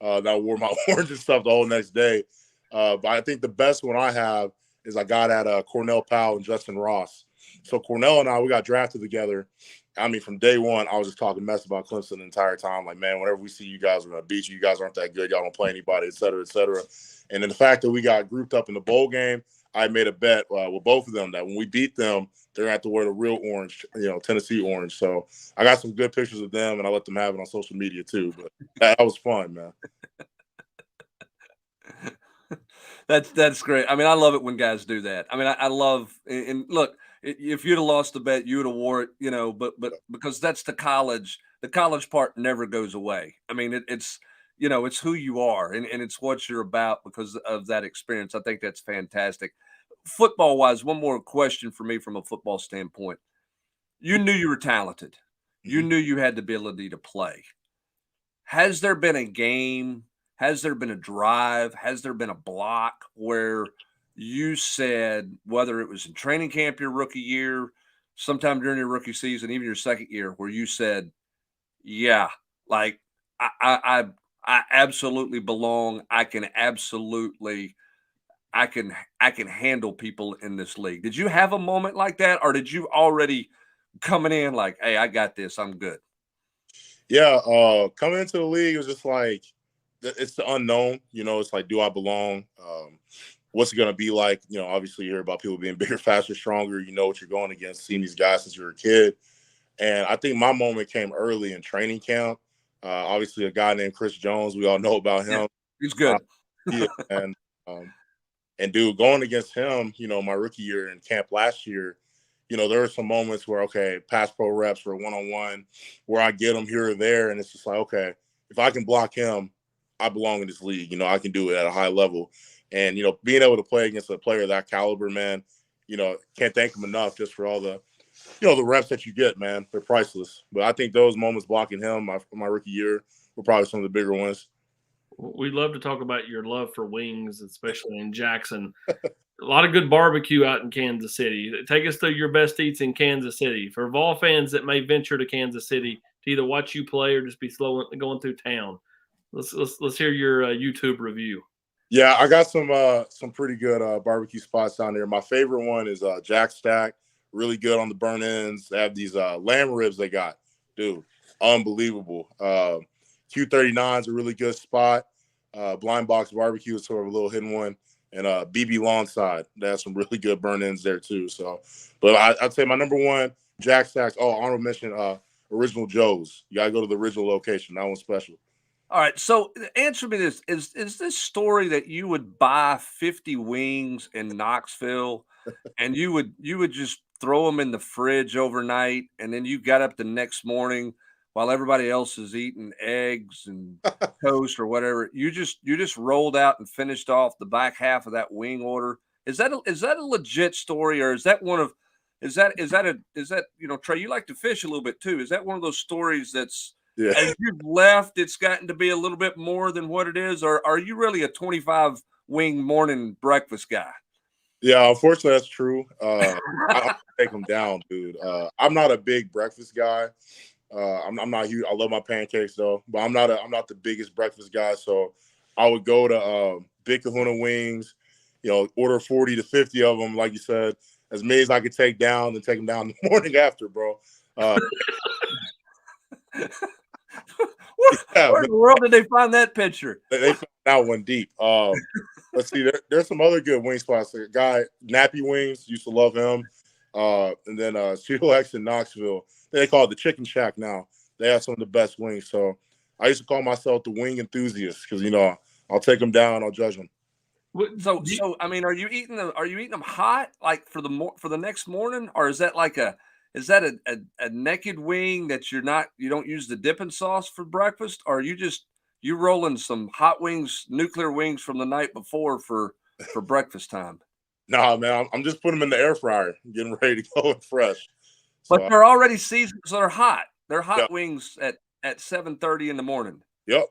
I wore my orange and stuff the whole next day. But I think the best one I have is I got at Cornell Powell and Justin Ross. So Cornell and I, we got drafted together. I mean, from day one, I was just talking mess about Clemson the entire time. Like, man, whenever we see you guys, we're going to beat you. You guys aren't that good. Y'all don't play anybody, et cetera, et cetera. And then the fact that we got grouped up in the bowl game, I made a bet with both of them that when we beat them, they're going to have to wear the real orange, you know, Tennessee orange. So I got some good pictures of them, and I let them have it on social media too. But that was fun, man. That's great. I mean, I love it when guys do that. I mean, I love, and look, if you'd have lost the bet, you would have wore it, you know, but because that's the college part never goes away. I mean, it's, you know, it's who you are and it's what you're about because of that experience. I think that's fantastic. Football wise, one more question for me from a football standpoint. You knew you were talented. You knew you had the ability to play. Has there been a game? Has there been a drive? Has there been a block where you said, whether it was in training camp your rookie year, sometime during your rookie season, even your second year, where you said, yeah, like I absolutely belong. I can handle people in this league. Did you have a moment like that? Or did you already coming in like, hey, I got this, I'm good? Yeah. Coming into the league, it was just like, it's the unknown, you know, it's like, do I belong? What's it going to be like? You know, obviously you hear about people being bigger, faster, stronger. You know what you're going against, seeing these guys since you were a kid. And I think my moment came early in training camp. Obviously a guy named Chris Jones, we all know about him. Yeah, he's good. Yeah, and dude, going against him, you know, my rookie year in camp last year, you know, there were some moments where, okay, pass pro reps for one-on-one where I get him here or there. And it's just like, okay, if I can block him, I belong in this league. You know, I can do it at a high level. And, you know, being able to play against a player of that caliber, man, you know, can't thank him enough just for all the, you know, the reps that you get, man. They're priceless. But I think those moments blocking him my rookie year were probably some of the bigger ones. We love to talk about your love for wings, especially in Jackson. a lot of good barbecue out in Kansas City. Take us through your best eats in Kansas City. For Vol fans that may venture to Kansas City to either watch you play or just be going through town, let's hear your YouTube review. Yeah, I got some pretty good barbecue spots down there. My favorite one is Jack Stack. Really good on the burn ends. They have these lamb ribs they got. Dude, unbelievable. Q39 is a really good spot. Blind Box Barbecue is sort of a little hidden one. And BB Longside, they have some really good burn ends there too. So, but I'd say my number one, Jack Stack's. Oh, honorable mention, Original Joe's. You got to go to the original location. That one's special. All right, so answer me this: is this story that you would buy 50 wings in Knoxville, and you would just throw them in the fridge overnight, and then you got up the next morning while everybody else is eating eggs and toast or whatever, you just rolled out and finished off the back half of that wing order? Is that a legit story, or is that one of is that Trey, you like to fish a little bit too? Is that one of those stories that's as you've left, it's gotten to be a little bit more than what it is, or are you really a 25 wing morning breakfast guy? Yeah, unfortunately, that's true. I take them down, dude. I'm not a big breakfast guy. I'm not huge. I love my pancakes though, but I'm not the biggest breakfast guy. So I would go to Big Kahuna Wings, order 40 to 50 of them, like you said, as many as I could take down, and take them down the morning after, bro. Where in the world did they find that picture? They found that one deep. Let's see. There's some other good wing spots. A guy, Nappy Wings, used to love him. And then Cheeto X in Knoxville. They call it the Chicken Shack now. They have some of the best wings. So I used to call myself the wing enthusiast because I'll take them down, I'll judge them. So I mean, are you eating them hot like for the next morning, or is that like a naked wing that you don't use the dipping sauce for breakfast, or are you rolling some hot wings, nuclear wings from the night before for breakfast time? Nah, man, I'm just putting them in the air fryer, getting ready to go and fresh. But they're already seasoned, so they're hot. They're hot Yep. wings at 7:30 in the morning. Yep.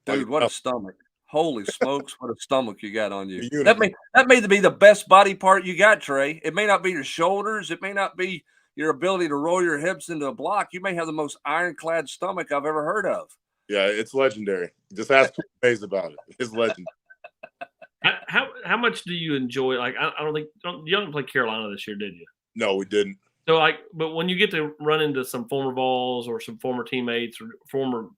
Dude, what a stomach. Holy smokes, what a stomach you got on you. That may be the best body part you got, Trey. It may not be your shoulders. It may not be your ability to roll your hips into a block. You may have the most ironclad stomach I've ever heard of. Yeah, it's legendary. Just ask Mays about it. It's legendary. How much do you enjoy? Like, I don't think you didn't play Carolina this year, did you? No, we didn't. So, but when you get to run into some former Vols or some former teammates or former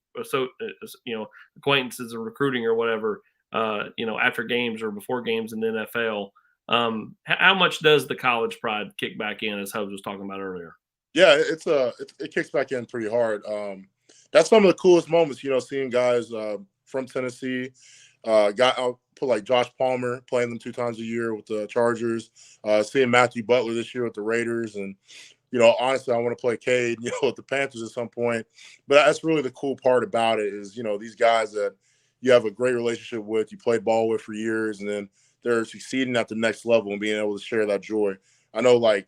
acquaintances or recruiting or whatever, after games or before games in the NFL, how much does the college pride kick back in, as Hubs was talking about earlier? Yeah, it kicks back in pretty hard. That's some of the coolest moments, seeing guys from Tennessee. I'll put like Josh Palmer, playing them 2 times a year with the Chargers. Seeing Matthew Butler this year with the Raiders, and honestly, I want to play Cade, with the Panthers at some point. But that's really the cool part about it is, these guys that you have a great relationship with, you played ball with for years, and then they're succeeding at the next level and being able to share that joy. I know, I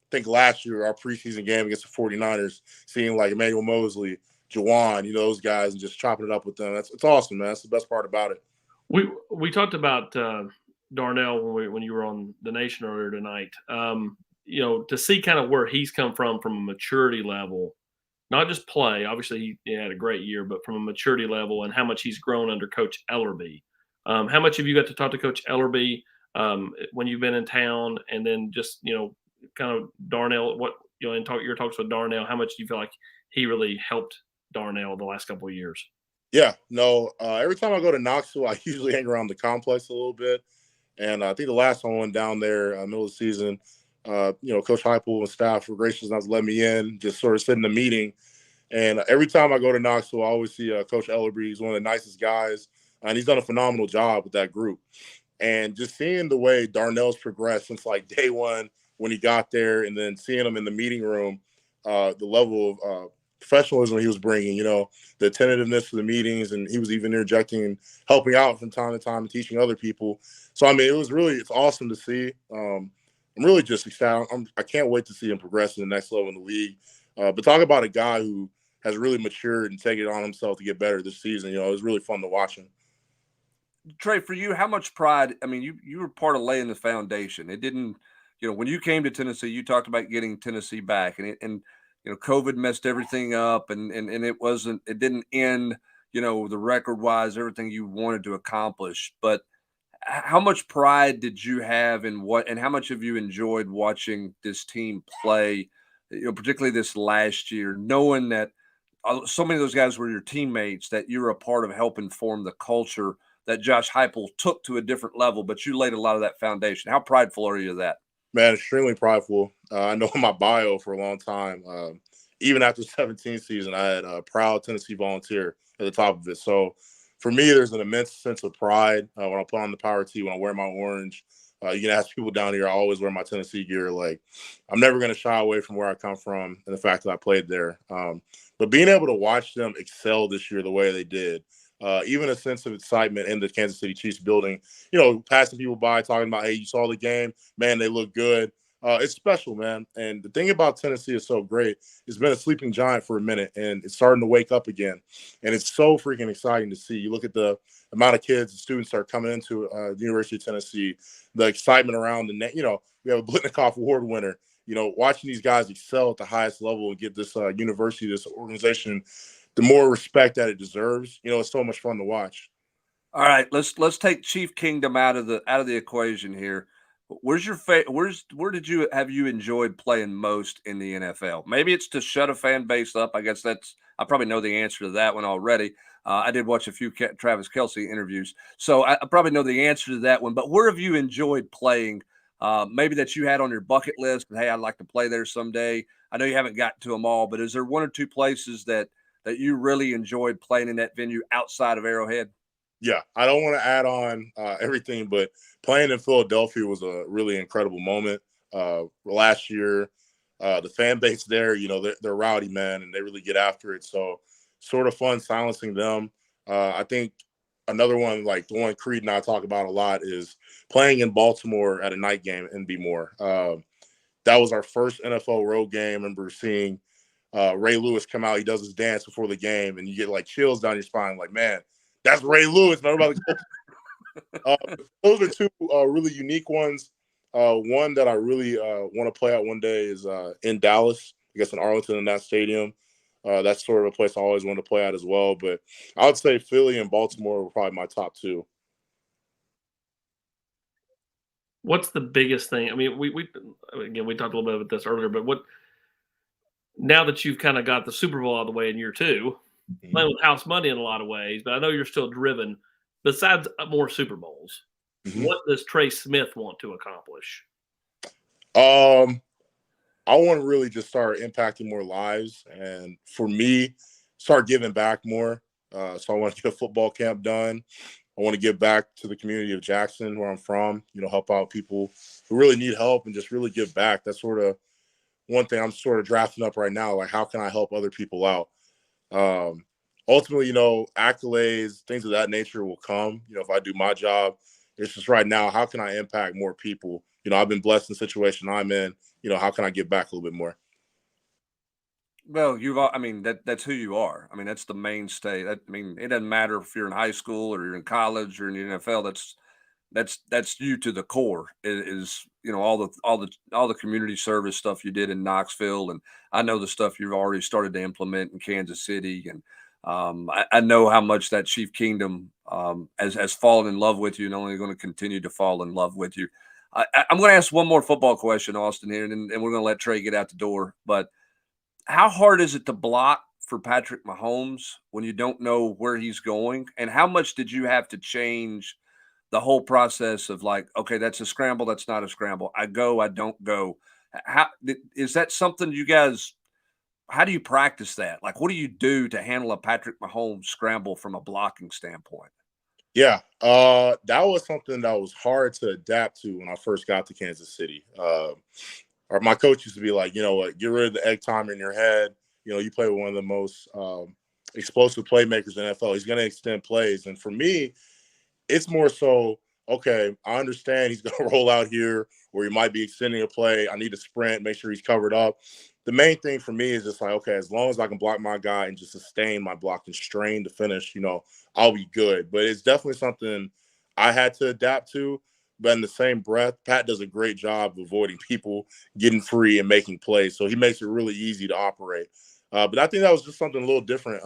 think last year, our preseason game against the 49ers, seeing like Emmanuel Mosley, Jawan, those guys, and just chopping it up with them. It's awesome, man. That's the best part about it. We talked about Darnell when you were on the Nation earlier tonight. To see kind of where he's come from a maturity level, not just play. Obviously, he had a great year, but from a maturity level and how much he's grown under Coach Ellerbe. How much have you got to talk to Coach Ellerbe when you've been in town, and then just kind of Darnell? Your talks with Darnell. How much do you feel like he really helped Darnell the last couple of years? Yeah, no. Every time I go to Knoxville, I usually hang around the complex a little bit. And I think the last time I went down there, middle of the season, Coach Heupel and staff were gracious enough to let me in, just sort of sit in the meeting. And every time I go to Knoxville, I always see Coach Ellerbe. He's one of the nicest guys, and he's done a phenomenal job with that group. And just seeing the way Darnell's progressed since day one when he got there, and then seeing him in the meeting room, the level of professionalism he was bringing, the attentiveness to the meetings, and he was even interjecting and helping out from time to time and teaching other people. So, I mean, it's awesome to see. I'm really just excited. I can't wait to see him progress in the next level in the league. But talk about a guy who has really matured and taken it on himself to get better this season. It was really fun to watch him. Trey, for you, how much pride? I mean, you were part of laying the foundation. It didn't, when you came to Tennessee, you talked about getting Tennessee back, and COVID messed everything up, and it didn't end, the record wise, everything you wanted to accomplish. But how much pride did you have in and how much have you enjoyed watching this team play, particularly this last year, knowing that so many of those guys were your teammates, that you were a part of helping form the culture that Josh Heupel took to a different level, but you laid a lot of that foundation. How prideful are you of that? Man, extremely prideful. I know in my bio for a long time, even after 17th season, I had a proud Tennessee Volunteer at the top of it. So for me, there's an immense sense of pride when I put on the power tee, when I wear my orange. You can ask people down here, I always wear my Tennessee gear. Like, I'm never going to shy away from where I come from and the fact that I played there. But being able to watch them excel this year the way they did, even a sense of excitement in the Kansas City Chiefs building, passing people by, talking about, hey, you saw the game, man, they look good. It's special, man. And the thing about Tennessee is so great. It's been a sleeping giant for a minute, and it's starting to wake up again. And it's so freaking exciting to see. You look at the amount of kids and students that are coming into the University of Tennessee, the excitement around the net. We have a Blitnikoff Award winner. Watching these guys excel at the highest level and get this university, this organization, the more respect that it deserves. It's so much fun to watch. All right, let's take Chief Kingdom out of the equation here. Where's your where did you have you enjoyed playing most in the NFL? Maybe it's to shut a fan base up. I guess I probably know the answer to that one already. I did watch a few Travis Kelce interviews, so I probably know the answer to that one. But where have you enjoyed playing? Maybe that you had on your bucket list. Hey, I'd like to play there someday. I know you haven't gotten to them all, but is there one or two places that you really enjoyed playing in that venue outside of Arrowhead? Yeah, I don't want to add on everything, but playing in Philadelphia was a really incredible moment. Last year, the fan base there, they're rowdy, man, and they really get after it. So sort of fun silencing them. I think another one, like the one Creed and I talk about a lot, is playing in Baltimore at a night game and be more. That was our first NFL road game. I remember seeing Ray Lewis come out. He does his dance before the game, and you get like chills down your spine. Like, man, that's Ray Lewis. Man, those are two really unique ones. One that I really want to play out one day is in Dallas, I guess in Arlington in that stadium. That's sort of a place I always wanted to play at as well. But I would say Philly and Baltimore were probably my top two. What's the biggest thing? I mean, we talked a little bit about this earlier, but now that you've kind of got the Super Bowl out of the way in year two, playing with house money in a lot of ways, but I know you're still driven. Besides more Super Bowls, what does Trey Smith want to accomplish? I want to really just start impacting more lives, and for me, start giving back more. So I want to get a football camp done. I want to give back to the community of Jackson, where I'm from, help out people who really need help and just really give back. That's sort of one thing I'm sort of drafting up right now. Like, how can I help other people out? Ultimately, accolades, things of that nature will come, if I do my job. It's just right now, how can I impact more people? I've been blessed in the situation I'm in. How can I give back a little bit more? Well, that's who you are. I mean, that's the mainstay. It doesn't matter if you're in high school or you're in college or in the NFL. That's you to the core. Is all the community service stuff you did in Knoxville, and I know the stuff you've already started to implement in Kansas City, and I know how much that Chief Kingdom has fallen in love with you, and only going to continue to fall in love with you. I'm going to ask one more football question, Austin, here, and we're going to let Trey get out the door. But how hard is it to block for Patrick Mahomes when you don't know where he's going? And how much did you have to change the whole process of like, okay, that's a scramble, that's not a scramble. I go, I don't go. How is that something you guys? How do you practice that? Like, what do you do to handle a Patrick Mahomes scramble from a blocking standpoint? Yeah, that was something that was hard to adapt to when I first got to Kansas City. Or my coach used to be like, you know what, get rid of the egg timer in your head. You play with one of the most explosive playmakers in the NFL. He's going to extend plays. And for me, it's more so, okay, I understand he's going to roll out here or he might be extending a play. I need to sprint, make sure he's covered up. The main thing for me is just like, okay, as long as I can block my guy and just sustain my block and strain to finish, I'll be good. But it's definitely something I had to adapt to. But in the same breath, Pat does a great job of avoiding people getting free and making plays. So he makes it really easy to operate. But I think that was just something a little different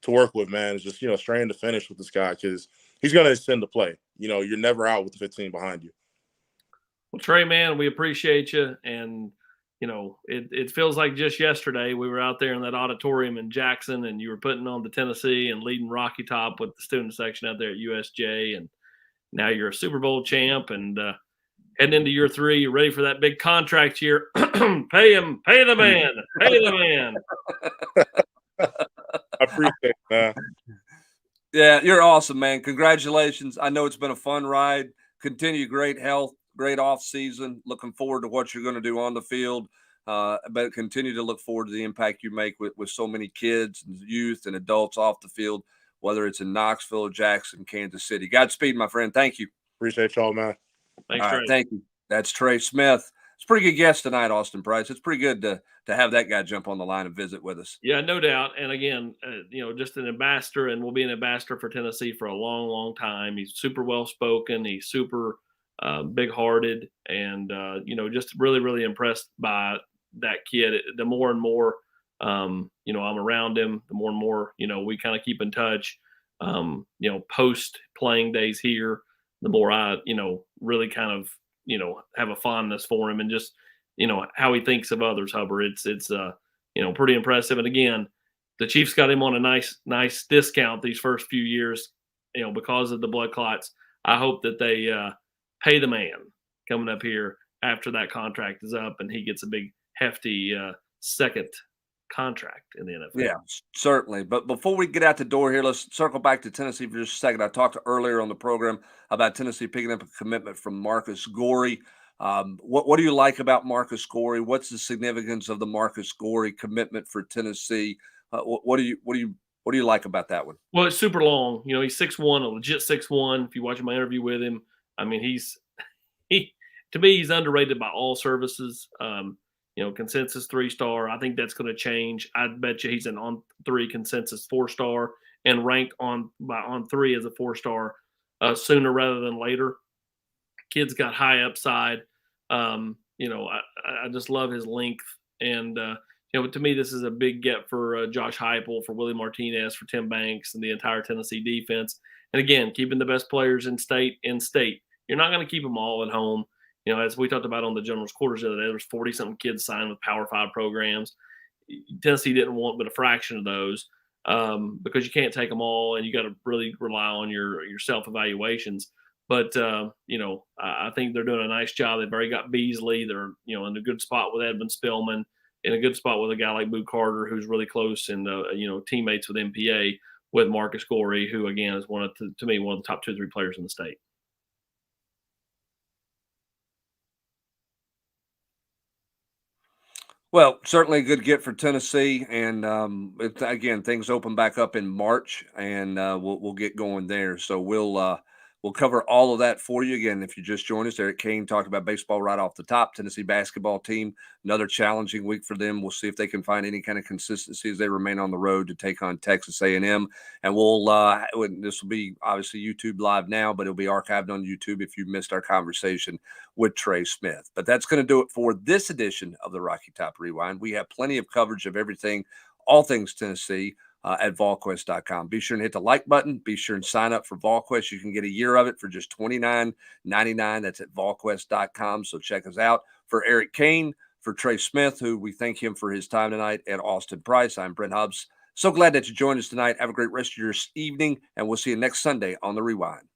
to work with, man. It's just, straining to finish with this guy because he's going to extend the play. You're never out with the 15 behind you. Well, Trey, man, we appreciate you. And, it feels like just yesterday we were out there in that auditorium in Jackson and you were putting on the Tennessee and leading Rocky Top with the student section out there at USJ. And now you're a Super Bowl champ and heading into year 3. You're ready for that big contract year. Pay him. Pay the man. Pay the man. I appreciate that. Yeah, you're awesome, man. Congratulations. I know it's been a fun ride. Continue great health, great off season. Looking forward to what you're going to do on the field. But continue to look forward to the impact you make with so many kids and youth and adults off the field, whether it's in Knoxville, Jackson, Kansas City. Godspeed, my friend. Thank you. Appreciate y'all, man. Thanks, All Trey. right, thank you. That's Trey Smith. It's a pretty good guest tonight, Austin Price. It's pretty good to have that guy jump on the line and visit with us. Yeah, no doubt. And again, just an ambassador, and will be an ambassador for Tennessee for a long, long time. He's super well spoken. He's super big hearted, and just really, really impressed by that kid. The more and more, I'm around him, the more and more, we kind of keep in touch. Post playing days here, the more I, really kind of, have a fondness for him and just, how he thinks of others, Hubbard. It's pretty impressive. And again, the Chiefs got him on a nice discount these first few years, because of the blood clots. I hope that they pay the man coming up here after that contract is up and he gets a big hefty second contract in the NFL. Yeah, certainly. But before we get out the door here, let's circle back to Tennessee for just a second. I talked earlier on the program about Tennessee picking up a commitment from Marcus Gorey. What do you like about Marcus Gorey? What's the significance of the Marcus Gorey commitment for Tennessee? What do you like about that one? Well, it's super long. He's 6'1", a legit 6'1". If you watch my interview with him, I mean, to me, he's underrated by all services. Consensus 3-star. I think that's going to change. I bet you he's an on 3 consensus 4-star and ranked on 3 as a 4-star sooner rather than later. Kid's got high upside. I just love his length. And, to me, this is a big get for Josh Heupel, for Willie Martinez, for Tim Banks, and the entire Tennessee defense. And again, keeping the best players in state. You're not going to keep them all at home. As we talked about on the General's Quarters the other day, there's 40-something kids signed with Power 5 programs. Tennessee didn't want but a fraction of those because you can't take them all, and you got to really rely on your self-evaluations. But, I think they're doing a nice job. They've already got Beasley. They're, in a good spot with Edmund Spillman, in a good spot with a guy like Boo Carter, who's really close and, teammates with MPA, with Marcus Gorey, who, again, is to me, one of the top 2 or 3 players in the state. Well, certainly a good get for Tennessee, and again, things open back up in March, and we'll get going there. So we'll cover all of that for you. Again, if you just joined us, Eric Kane talked about baseball right off the top. Tennessee basketball team, another challenging week for them. We'll see if they can find any kind of consistency as they remain on the road to take on Texas A&M. And this will be obviously YouTube live now, but it'll be archived on YouTube if you missed our conversation with Trey Smith. But that's going to do it for this edition of the Rocky Top Rewind. We have plenty of coverage of everything, all things Tennessee, at VolQuest.com. Be sure and hit the like button. Be sure and sign up for VolQuest. You can get a year of it for just $29.99. That's at VolQuest.com. So check us out. For Eric Kane, for Trey Smith, who we thank him for his time tonight, and Austin Price, I'm Brent Hubbs. So glad that you joined us tonight. Have a great rest of your evening, and we'll see you next Sunday on The Rewind.